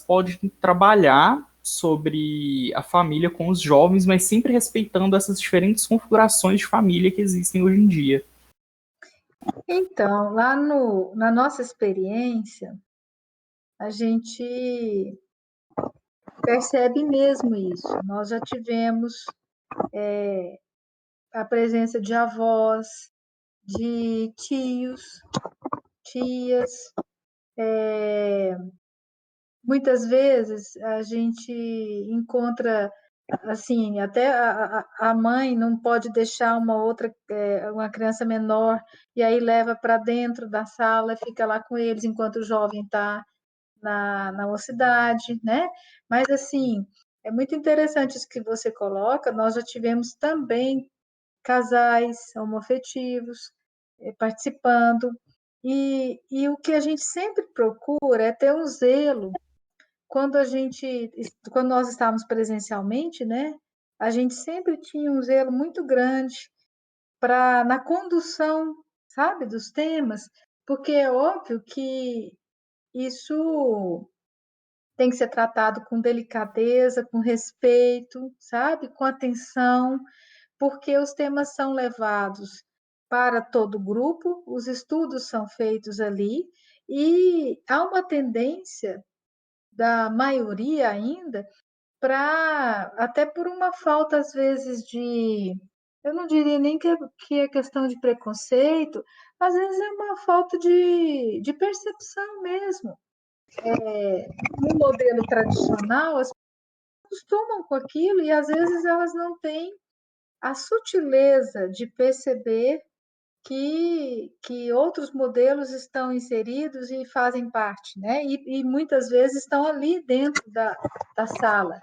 podem trabalhar sobre a família com os jovens, mas sempre respeitando essas diferentes configurações de família que existem hoje em dia. Então, lá na nossa experiência, a gente percebe mesmo isso. Nós já tivemos a presença de avós, de tios, tias. Muitas vezes a gente encontra, assim, até a mãe não pode deixar uma criança menor, e aí leva para dentro da sala, fica lá com eles enquanto o jovem está na mocidade, né? Mas, assim, é muito interessante isso que você coloca. Nós já tivemos também casais homoafetivos participando, e o que a gente sempre procura é ter um zelo. Quando nós estávamos presencialmente, né? A gente sempre tinha um zelo muito grande na condução, sabe, dos temas, porque é óbvio que isso tem que ser tratado com delicadeza, com respeito, sabe, com atenção, porque os temas são levados para todo o grupo, os estudos são feitos ali, e há uma tendência da maioria ainda até por uma falta, às vezes, eu não diria nem que é questão de preconceito, às vezes é uma falta de percepção mesmo. No modelo tradicional, as pessoas acostumam com aquilo e, às vezes, elas não têm a sutileza de perceber que outros modelos estão inseridos e fazem parte, né? E muitas vezes estão ali dentro da sala.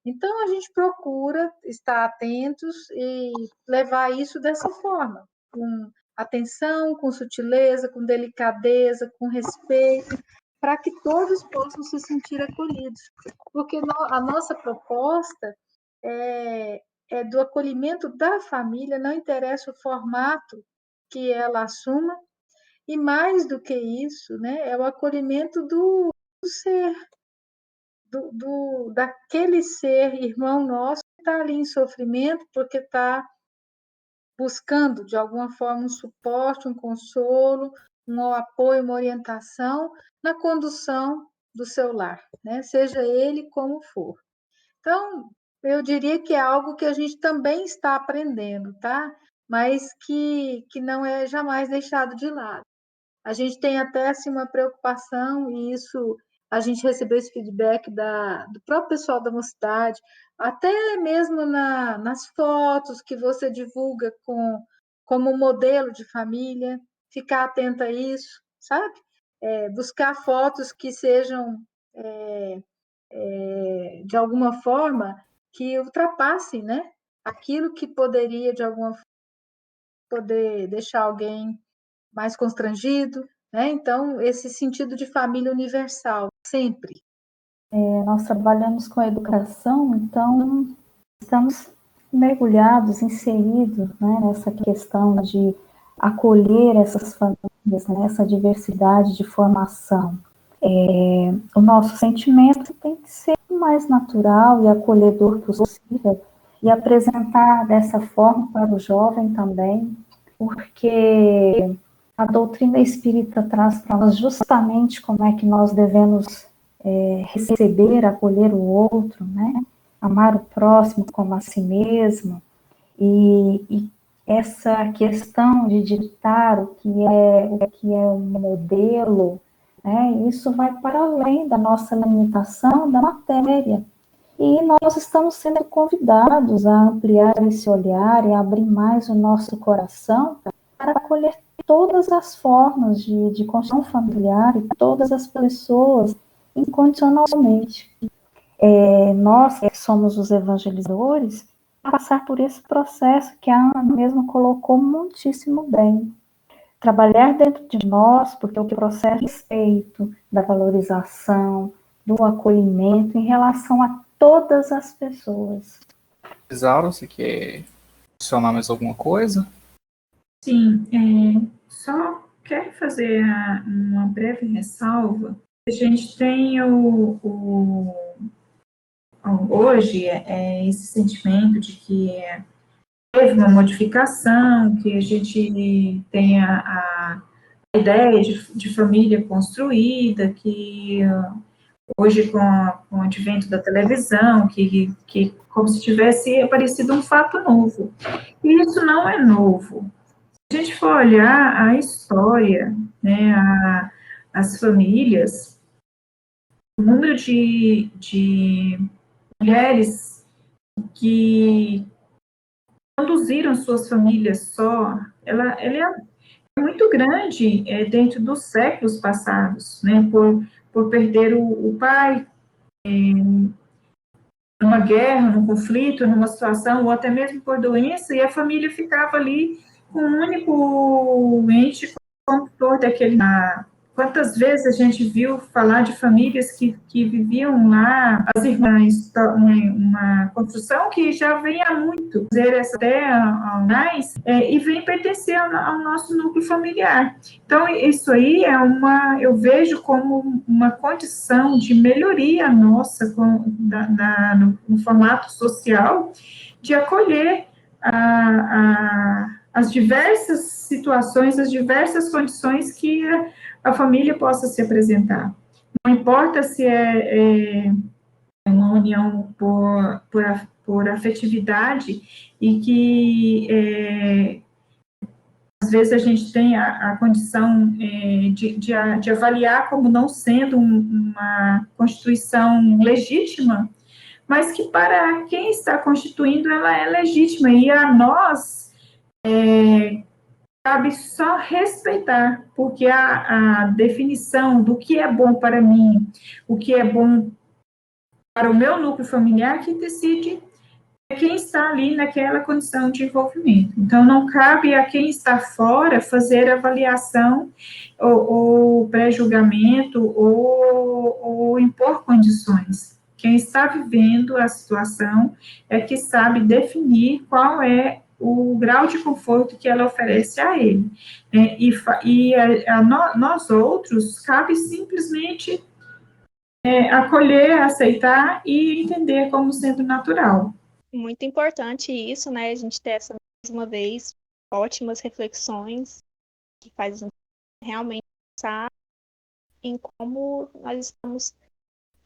Então, a gente procura estar atentos e levar isso dessa forma, com atenção, com sutileza, com delicadeza, com respeito, para que todos possam se sentir acolhidos. Porque a nossa proposta é do acolhimento da família, não interessa o formato que ela assuma, e mais do que isso, né, é o acolhimento do ser, daquele ser irmão nosso que está ali em sofrimento, porque está buscando, de alguma forma, um suporte, um consolo, um apoio, uma orientação na condução do seu lar, né? Seja ele como for. Então, eu diria que é algo que a gente também está aprendendo, tá? Mas que não é jamais deixado de lado. A gente tem até assim, uma preocupação, e isso a gente recebeu esse feedback do próprio pessoal da mocidade, até mesmo nas fotos que você divulga como modelo de família, ficar atenta a isso, sabe? Buscar fotos que sejam, de alguma forma, que ultrapassem, né? Aquilo que poderia, de alguma forma, poder deixar alguém mais constrangido, né? Então, esse sentido de família universal, sempre. Nós trabalhamos com a educação, então estamos mergulhados, inseridos, né, nessa questão de acolher essas famílias, né, essa diversidade de formação. O nosso sentimento tem que ser o mais natural e acolhedor possível e apresentar dessa forma para o jovem também, porque a doutrina espírita traz para nós justamente como é que nós devemos receber, acolher o outro, né? Amar o próximo como a si mesmo, e essa questão de ditar o que é um modelo, né? Isso vai para além da nossa limitação da matéria. E nós estamos sendo convidados a ampliar esse olhar e abrir mais o nosso coração para acolher todas as formas de construção familiar e todas as pessoas incondicionalmente. Nós, que somos os evangelizadores, passar por esse processo que a Ana mesma colocou muitíssimo bem. Trabalhar dentro de nós, porque o processo de respeito, da valorização, do acolhimento em relação a todas as pessoas. Isaura, você quer adicionar mais alguma coisa? Sim, só quero fazer uma breve ressalva. A gente tem hoje esse sentimento de que teve uma modificação, que a gente tem a ideia de família construída, que hoje com o advento da televisão, que como se tivesse aparecido um fato novo. E isso não é novo. Se a gente for olhar a história, né, as famílias, o número de mulheres que conduziram suas famílias só, ele é muito grande dentro dos séculos passados, né, por perder o pai numa guerra, num conflito, numa situação, ou até mesmo por doença, e a família ficava ali com um único ente condutor daquele. Quantas vezes a gente viu falar de famílias que viviam lá, as irmãs, uma construção que já vem há muito, dizer essa terra mais, e vem pertencer ao nosso núcleo familiar. Então, isso aí eu vejo como uma condição de melhoria nossa no formato social, de acolher as diversas situações, as diversas condições que a família possa se apresentar. Não importa se é uma união por afetividade e que às vezes a gente tem a condição de avaliar como não sendo uma constituição legítima, mas que para quem está constituindo ela é legítima, e a nós cabe só respeitar, porque a definição do que é bom para mim, o que é bom para o meu núcleo familiar que decide quem está ali naquela condição de envolvimento. Então, não cabe a quem está fora fazer avaliação ou pré-julgamento ou impor condições. Quem está vivendo a situação é que sabe definir qual é o grau de conforto que ela oferece a ele. Nós outros, cabe simplesmente acolher, aceitar e entender como sendo natural. Muito importante isso, né? A gente ter essa, mais uma vez, ótimas reflexões que faz a gente realmente pensar em como nós estamos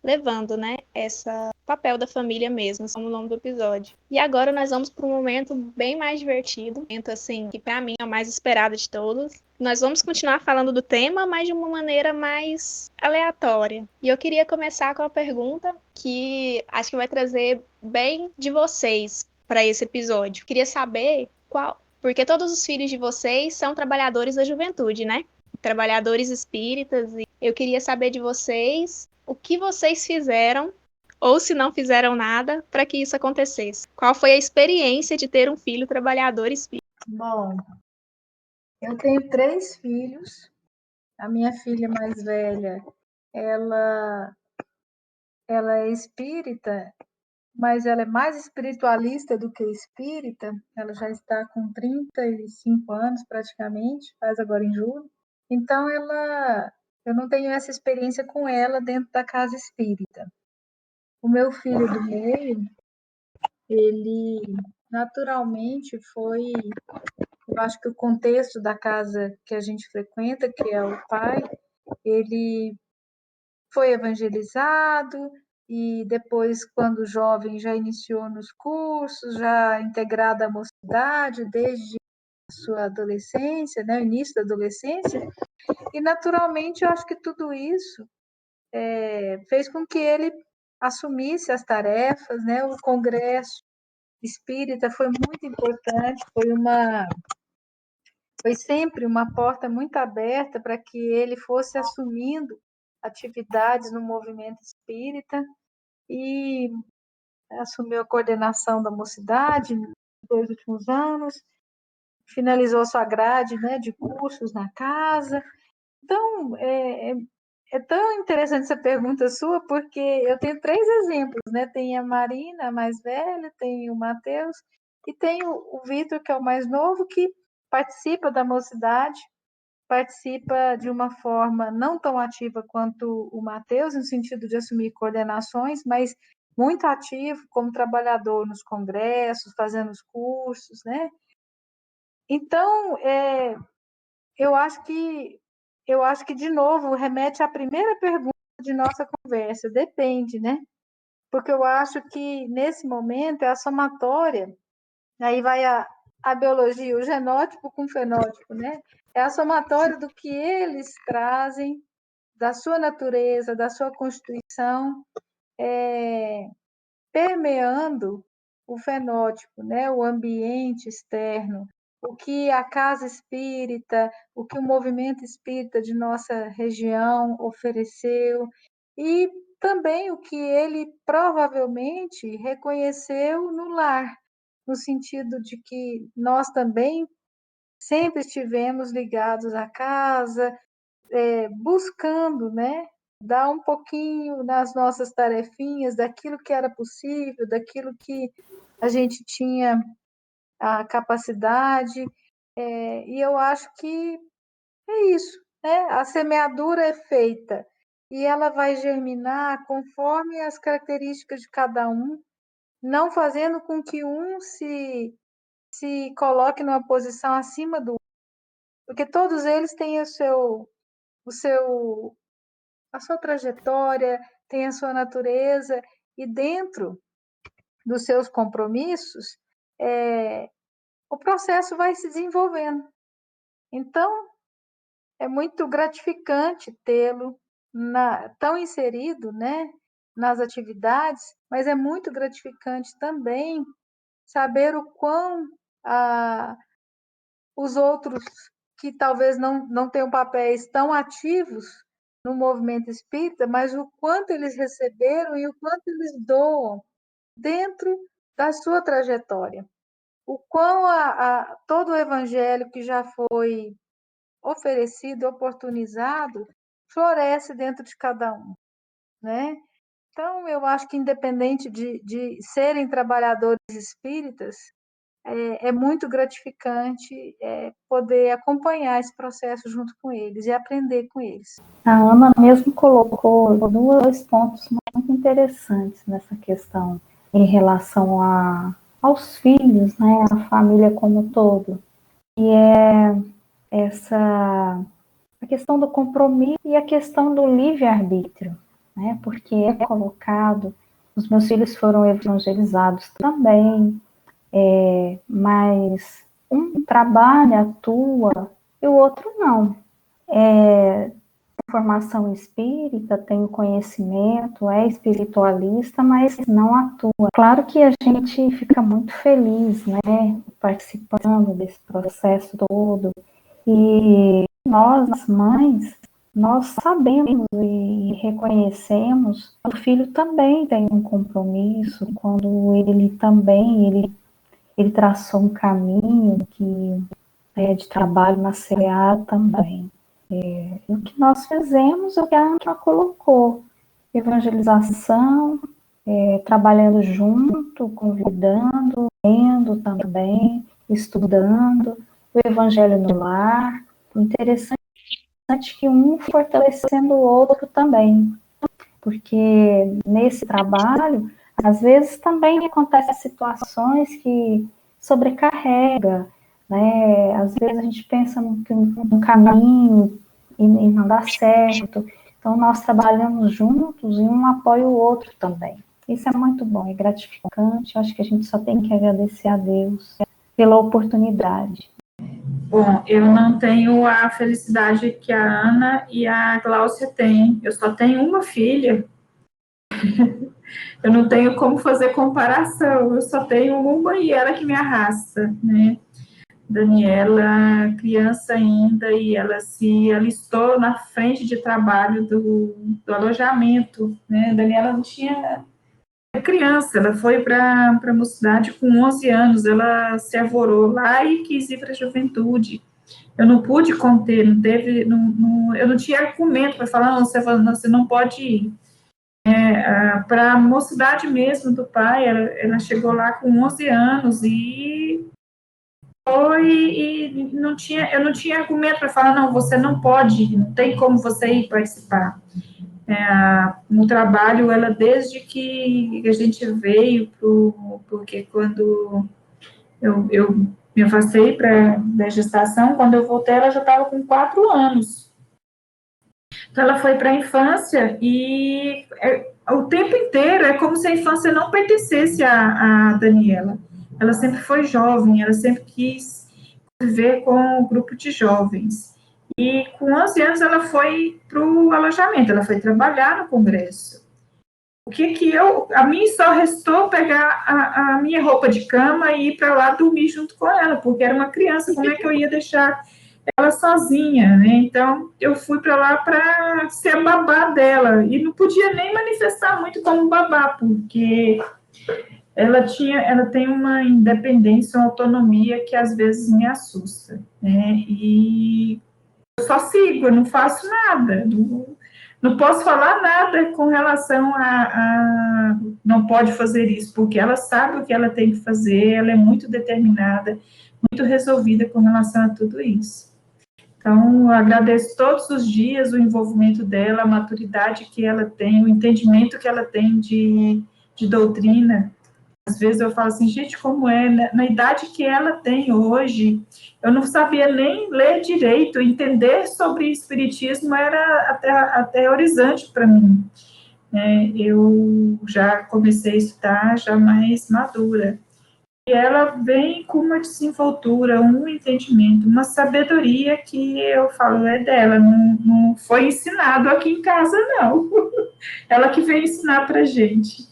levando, né, essa papel da família mesmo, como o nome do episódio. E agora nós vamos para um momento bem mais divertido, um momento assim, que para mim é o mais esperado de todos. Nós vamos continuar falando do tema, mas de uma maneira mais aleatória. E eu queria começar com uma pergunta que acho que vai trazer bem de vocês para esse episódio. Queria saber porque todos os filhos de vocês são trabalhadores da juventude, né? Trabalhadores espíritas, e eu queria saber de vocês o que vocês fizeram, ou se não fizeram nada, para que isso acontecesse. Qual foi a experiência de ter um filho trabalhador espírita? Bom, eu tenho 3 filhos. A minha filha mais velha, ela é espírita, mas ela é mais espiritualista do que espírita. Ela já está com 35 anos praticamente, faz agora em julho. Então eu não tenho essa experiência com ela dentro da casa espírita. O meu filho do meio, ele naturalmente foi, eu acho que o contexto da casa que a gente frequenta, que é o pai, ele foi evangelizado e depois, quando jovem, já iniciou nos cursos, já integrado à mocidade desde a sua adolescência, né, o início da adolescência, e naturalmente eu acho que tudo isso fez com que ele assumisse as tarefas, né, o congresso espírita foi muito importante, foi sempre uma porta muito aberta para que ele fosse assumindo atividades no movimento espírita e assumiu a coordenação da mocidade nos 2 últimos anos, finalizou sua grade, né, de cursos na casa. Então, é tão interessante essa pergunta sua, porque eu tenho 3 exemplos, né? Tem a Marina, a mais velha, tem o Matheus, e tem o Vitor, que é o mais novo, que participa da mocidade, participa de uma forma não tão ativa quanto o Matheus, no sentido de assumir coordenações, mas muito ativo como trabalhador nos congressos, fazendo os cursos, né? Então, eu acho que de novo remete à primeira pergunta de nossa conversa, depende, né? Porque eu acho que nesse momento é a somatória, aí vai a biologia, o genótipo com o fenótipo, né? É a somatória do que eles trazem, da sua natureza, da sua constituição, permeando o fenótipo, né? O ambiente externo, o que a casa espírita, o que o movimento espírita de nossa região ofereceu e também o que ele provavelmente reconheceu no lar, no sentido de que nós também sempre estivemos ligados à casa, buscando, né, dar um pouquinho nas nossas tarefinhas daquilo que era possível, daquilo que a gente tinha a capacidade, e eu acho que é isso, né? A semeadura é feita e ela vai germinar conforme as características de cada um, não fazendo com que um se coloque numa posição acima do outro, porque todos eles têm o seu a sua trajetória, têm a sua natureza e dentro dos seus compromissos, o processo vai se desenvolvendo. Então, é muito gratificante tê-lo tão inserido, né, nas atividades, mas é muito gratificante também saber o quão os outros que talvez não tenham papéis tão ativos no movimento espírita, mas o quanto eles receberam e o quanto eles doam dentro da sua trajetória. O quão todo o evangelho que já foi oferecido, oportunizado, floresce dentro de cada um, né? Então, eu acho que independente de serem trabalhadores espíritas, é muito gratificante poder acompanhar esse processo junto com eles e aprender com eles. A Ana mesmo colocou dois pontos muito interessantes nessa questão em relação aos filhos, né, a família como um todo, e a questão do compromisso e a questão do livre-arbítrio, né, porque é colocado, os meus filhos foram evangelizados também, mas um trabalha, atua, e o outro não. Formação espírita, tem conhecimento, é espiritualista, mas não atua. Claro que a gente fica muito feliz, né, participando desse processo todo, e nós, as nós sabemos e reconhecemos que o filho também tem um compromisso, quando ele também, ele traçou um caminho que é de trabalho na CA também. O que nós fizemos, o que a Ana colocou, evangelização, trabalhando junto, convidando, lendo também, estudando, o evangelho no lar. Interessante que um fortalecendo o outro também, porque nesse trabalho, às vezes também acontecem situações que sobrecarrega, né? Às vezes a gente pensa num caminho e não dá certo. Então, nós trabalhamos juntos e um apoia o outro também. Isso é muito bom, é gratificante. Eu acho que a gente só tem que agradecer a Deus pela oportunidade. Bom, eu não tenho a felicidade que a Ana e a Gláucia têm. Eu só tenho uma filha. Eu não tenho como fazer comparação. Eu só tenho uma e ela que me arrasta, né? Daniela, criança ainda, e ela se alistou na frente de trabalho do alojamento, né? Daniela não tinha criança, ela foi para a mocidade com 11 anos, ela se arvorou lá e quis ir para a juventude. Eu não pude conter, não teve, eu não tinha argumento para falar, não, você não pode ir. Para a mocidade mesmo do pai, ela chegou lá com 11 anos e eu não tinha argumento para falar, não, você não pode ir, não tem como você ir participar. No trabalho, ela desde que a gente veio, porque quando eu me afastei da gestação, quando eu voltei, ela já estava com 4 anos. Então, ela foi para a infância e o tempo inteiro é como se a infância não pertencesse a Daniela. Ela sempre foi jovem, ela sempre quis viver com um grupo de jovens. E com 11 anos ela foi para o alojamento, ela foi trabalhar no congresso. A mim só restou pegar a minha roupa de cama e ir para lá dormir junto com ela, porque era uma criança, como é que eu ia deixar ela sozinha, né? Então, eu fui para lá para ser a babá dela, e não podia nem manifestar muito como babá, porque ela tem uma independência, uma autonomia que às vezes me assusta, né? E eu só sigo, eu não faço nada, não posso falar nada com relação a não pode fazer isso, porque ela sabe o que ela tem que fazer, ela é muito determinada, muito resolvida com relação a tudo isso. Então, eu agradeço todos os dias o envolvimento dela, a maturidade que ela tem, o entendimento que ela tem de doutrina. Às vezes eu falo assim, gente, como é, na idade que ela tem hoje, eu não sabia nem ler direito, entender sobre espiritismo era aterrorizante para mim. Eu já comecei a estudar, já mais madura. E ela vem com uma desenvoltura, um entendimento, uma sabedoria que eu falo é dela, não foi ensinado aqui em casa, não. Ela que veio ensinar para gente.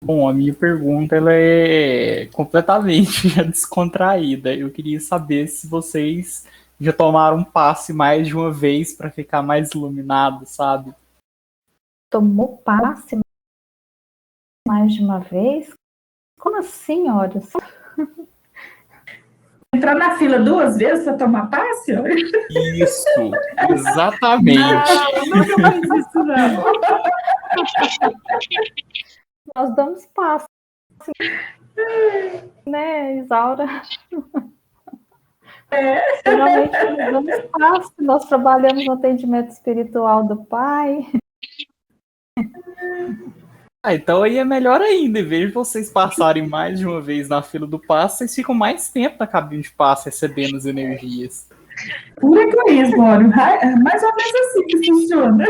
Bom, a minha pergunta ela é completamente descontraída. Eu queria saber se vocês Já tomaram um passe mais de uma vez para ficar mais iluminado, sabe? Tomou passe mais de uma vez? Como assim, olha? Entrar na fila 2 vezes para tomar passe? Isso, exatamente. Não, nunca fiz isso, não. Nós damos passe, né, Isaura? Geralmente nós damos passe, nós trabalhamos no atendimento espiritual do Pai. Então aí é melhor ainda, em vez de vocês passarem mais de uma vez na fila do passe, vocês ficam mais tempo na cabine de passe recebendo as energias. Puro egoísmo, olha. É mais ou menos assim que funciona.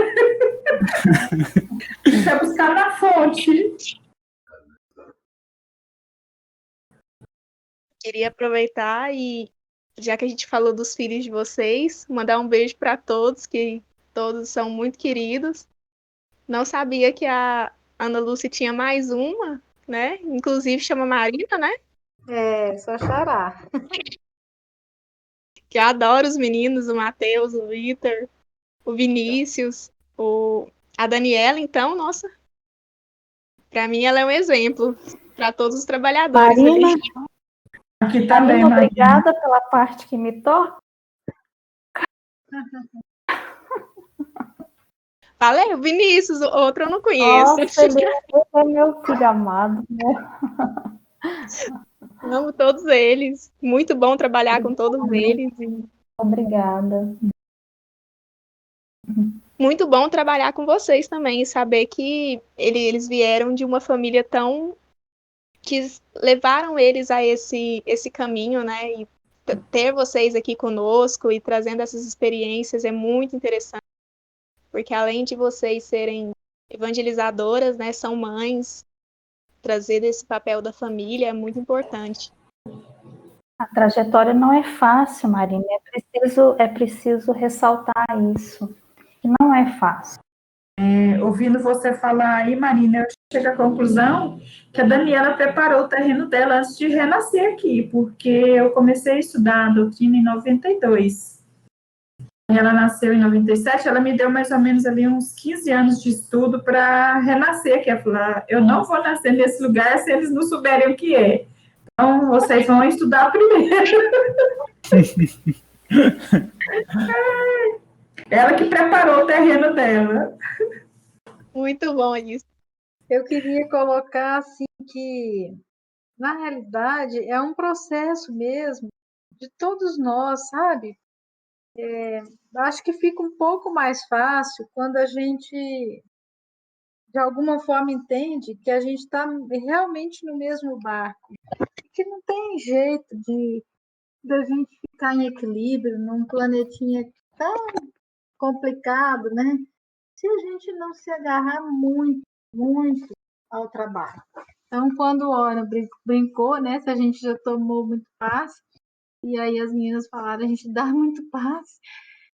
Vai buscar na fonte. Queria aproveitar e, já que a gente falou dos filhos de vocês, mandar um beijo para todos, que todos são muito queridos. Não sabia que a Ana Lúcia tinha mais uma, né? Inclusive chama Marina, né? É, só xará. Que eu adoro os meninos, o Matheus, o Vitor, o Vinícius, a Daniela, então, nossa. Para mim ela é um exemplo para todos os trabalhadores Marina, ali. Aqui também, Marina, Marina. obrigada pela parte que me toca. Valeu, Vinícius, o outro eu não conheço. Nossa, ele é meu filho amado, né? Amo todos eles. Muito bom trabalhar com todos eles. Obrigada. Muito bom trabalhar com vocês também e saber que eles vieram de uma família tão que levaram eles a esse caminho, né? E ter vocês aqui conosco e trazendo essas experiências é muito interessante, porque além de vocês serem evangelizadoras, né, são mães, trazer esse papel da família é muito importante. A trajetória não é fácil, Marina. É preciso ressaltar isso. Que não é fácil. Ouvindo você falar aí, Marina, eu chego à conclusão que a Daniela preparou o terreno dela antes de renascer aqui, porque eu comecei a estudar a doutrina em 92. Ela nasceu em 97, ela me deu mais ou menos ali uns 15 anos de estudo para renascer, que é falar, eu não vou nascer nesse lugar se eles não souberem o que é. Então, vocês vão estudar primeiro. Ela que preparou o terreno dela. Muito bom isso. Eu queria colocar assim que, na realidade, é um processo mesmo de todos nós, sabe? Acho que fica um pouco mais fácil quando a gente, de alguma forma, entende que a gente está realmente no mesmo barco, que não tem jeito de a gente ficar em equilíbrio num planetinha tão complicado, né? Se a gente não se agarrar muito, muito ao trabalho. Então, quando o Ana brincou, né? Se a gente já tomou muito passe, e aí as meninas falaram, a gente dá muito passe.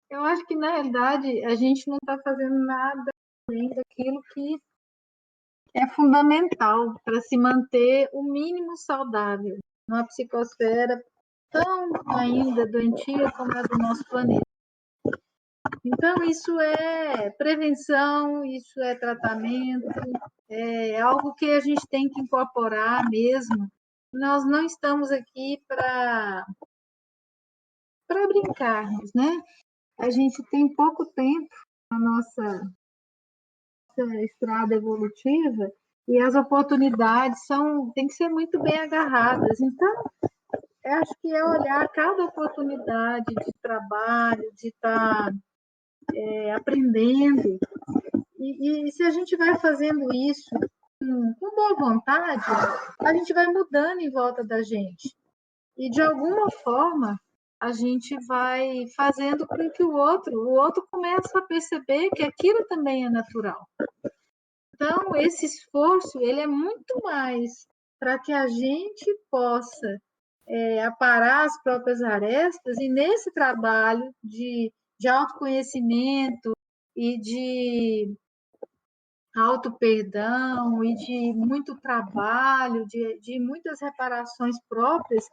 Eu acho que, na realidade, a gente não está fazendo nada além daquilo que é fundamental para se manter o mínimo saudável numa psicosfera tão ainda doentia como a do nosso planeta. Então, isso é prevenção, isso é tratamento, é algo que a gente tem que incorporar mesmo. Nós não estamos aqui para brincarmos, né? A gente tem pouco tempo na nossa estrada evolutiva e as oportunidades têm que ser muito bem agarradas. Então, eu acho que é olhar cada oportunidade de trabalho, de estar aprendendo. E se a gente vai fazendo isso com boa vontade, a gente vai mudando em volta da gente. E, de alguma forma, a gente vai fazendo com que o outro comece a perceber que aquilo também é natural. Então, esse esforço ele é muito mais para que a gente possa aparar as próprias arestas e nesse trabalho de autoconhecimento e de auto-perdão e de muito trabalho, de muitas reparações próprias,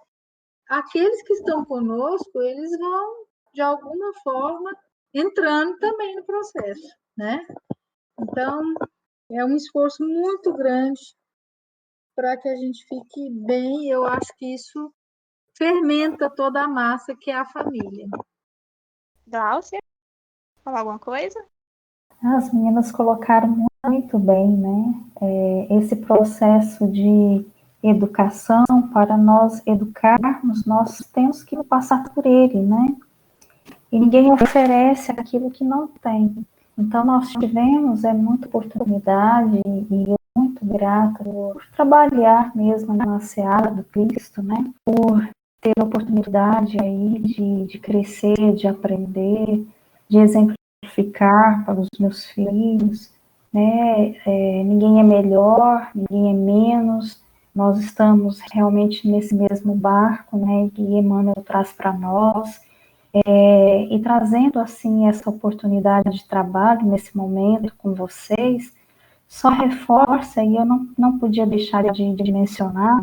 aqueles que estão conosco, eles vão, de alguma forma, entrando também no processo, né? Então, é um esforço muito grande para que a gente fique bem. Eu acho que isso fermenta toda a massa que é a família. Gláucia, falar alguma coisa? As meninas colocaram muito bem, né? Esse processo de educação, para nós educarmos, nós temos que passar por ele, né? E ninguém oferece aquilo que não tem. Então, nós tivemos muita oportunidade e eu muito grata por trabalhar mesmo na seara do Cristo, né? Por ter a oportunidade aí de crescer, de aprender, de exemplificar para os meus filhos, né? Ninguém é melhor, ninguém é menos, nós estamos realmente nesse mesmo barco, né? Que Emmanuel traz para nós, e trazendo assim essa oportunidade de trabalho nesse momento com vocês, só reforça, e eu não podia deixar de mencionar,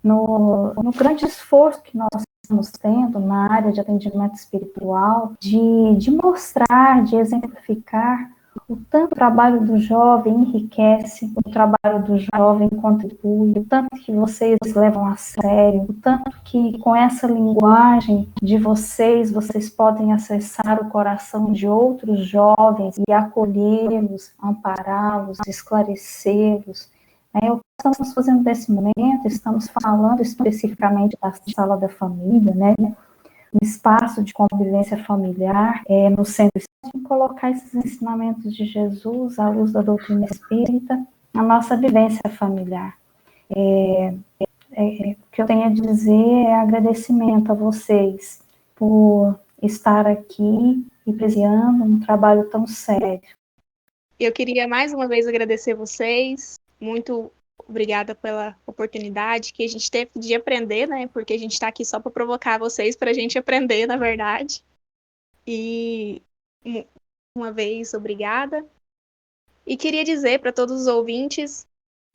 no grande esforço que nós estamos tendo na área de atendimento espiritual, de mostrar, de exemplificar o tanto o trabalho do jovem enriquece, o trabalho do jovem contribui, o tanto que vocês levam a sério, o tanto que com essa linguagem de vocês podem acessar o coração de outros jovens e acolhê-los, ampará-los, esclarecê-los. O que estamos fazendo nesse momento, estamos falando especificamente da sala da família, né? Um espaço de convivência familiar, no centro, de colocar esses ensinamentos de Jesus à luz da doutrina espírita na nossa vivência familiar. O que eu tenho a dizer é agradecimento a vocês por estar aqui e presidiando um trabalho tão sério. Eu queria mais uma vez agradecer vocês, muito obrigada pela oportunidade que a gente teve de aprender, né? Porque a gente está aqui só para provocar vocês, para a gente aprender, na verdade. E uma vez, obrigada. E queria dizer para todos os ouvintes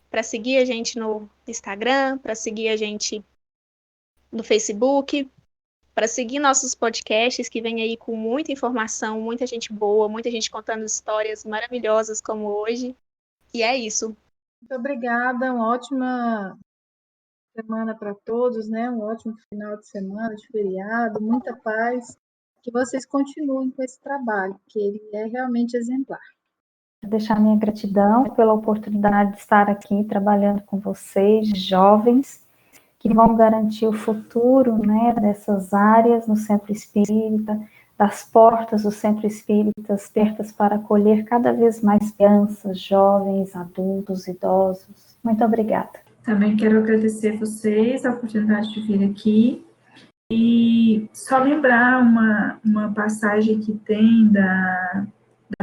para seguir a gente no Instagram, para seguir a gente no Facebook, para seguir nossos podcasts que vem aí com muita informação, muita gente boa, muita gente contando histórias maravilhosas como hoje. E é isso. Muito obrigada, uma ótima semana para todos, né? Um ótimo final de semana, de feriado, muita paz. Que vocês continuem com esse trabalho, que ele é realmente exemplar. Deixar minha gratidão pela oportunidade de estar aqui trabalhando com vocês, jovens, que vão garantir o futuro, né, dessas áreas no Centro Espírita, das portas do Centro Espírita abertas para acolher cada vez mais crianças, jovens, adultos, idosos. Muito obrigada. Também quero agradecer a vocês a oportunidade de vir aqui e só lembrar uma passagem que tem da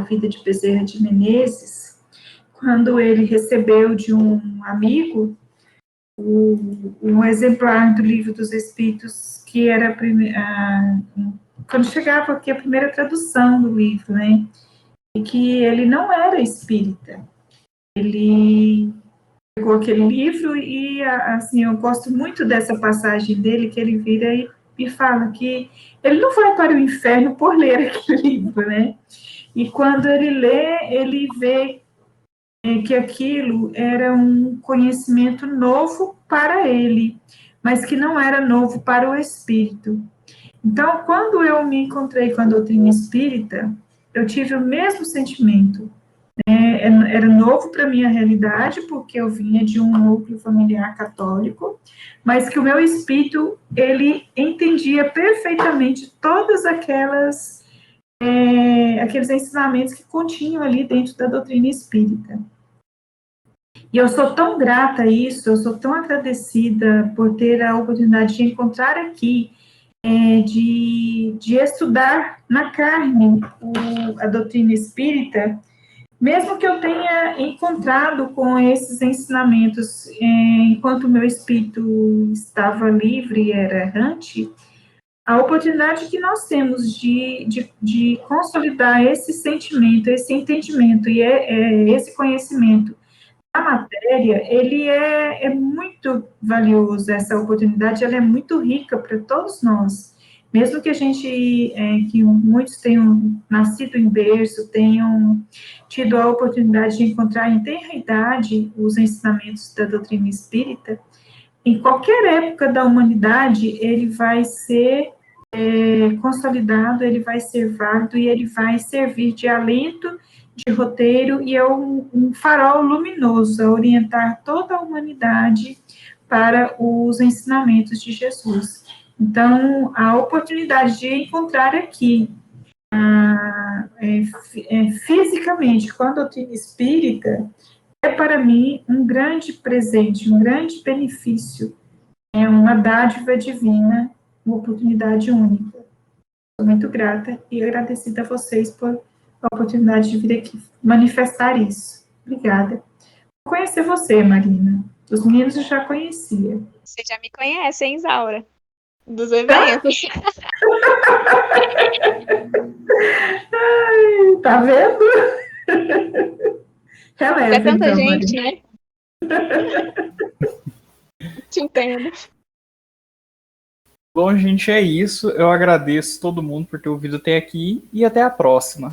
vida de Bezerra de Menezes, quando ele recebeu de um amigo um exemplar do Livro dos Espíritos, que era quando chegava aqui a primeira tradução do livro, né? E que ele não era espírita. Ele pegou aquele livro e, assim, eu gosto muito dessa passagem dele, que ele vira e fala que ele não vai para o inferno por ler aquele livro, né? E quando ele lê, ele vê que aquilo era um conhecimento novo para ele, mas que não era novo para o espírito. Então, quando eu me encontrei com a doutrina espírita, eu tive o mesmo sentimento. Era novo para a minha realidade, porque eu vinha de um núcleo familiar católico, mas que o meu espírito, ele entendia perfeitamente todas aqueles ensinamentos que continham ali dentro da doutrina espírita. E eu sou tão grata a isso, eu sou tão agradecida por ter a oportunidade de encontrar aqui, de estudar na carne a doutrina espírita, mesmo que eu tenha encontrado com esses ensinamentos enquanto o meu espírito estava livre e era errante, a oportunidade que nós temos de consolidar esse sentimento, esse entendimento e esse conhecimento da matéria, ele é muito valioso, essa oportunidade, ela é muito rica para todos nós. Mesmo que a gente, que muitos tenham nascido em berço, tenham tido a oportunidade de encontrar em tenra idade os ensinamentos da doutrina espírita, em qualquer época da humanidade, ele vai ser consolidado, ele vai ser válido e ele vai servir de alento, de roteiro e é um farol luminoso a orientar toda a humanidade para os ensinamentos de Jesus. Então, a oportunidade de encontrar aqui, fisicamente, com a doutrina espírita, é para mim um grande presente, um grande benefício, é uma dádiva divina, uma oportunidade única. Sou muito grata e agradecida a vocês por a oportunidade de vir aqui manifestar isso. Obrigada. Vou conhecer você, Marina. Os meninos eu já conhecia. Você já me conhece, hein, Isaura? Dos eventos. Ai, tá vendo? Releva, É tanta então, gente, Marina. né? Te entendo. Bom, gente, é isso. Eu agradeço todo mundo por ter ouvido até aqui e até a próxima.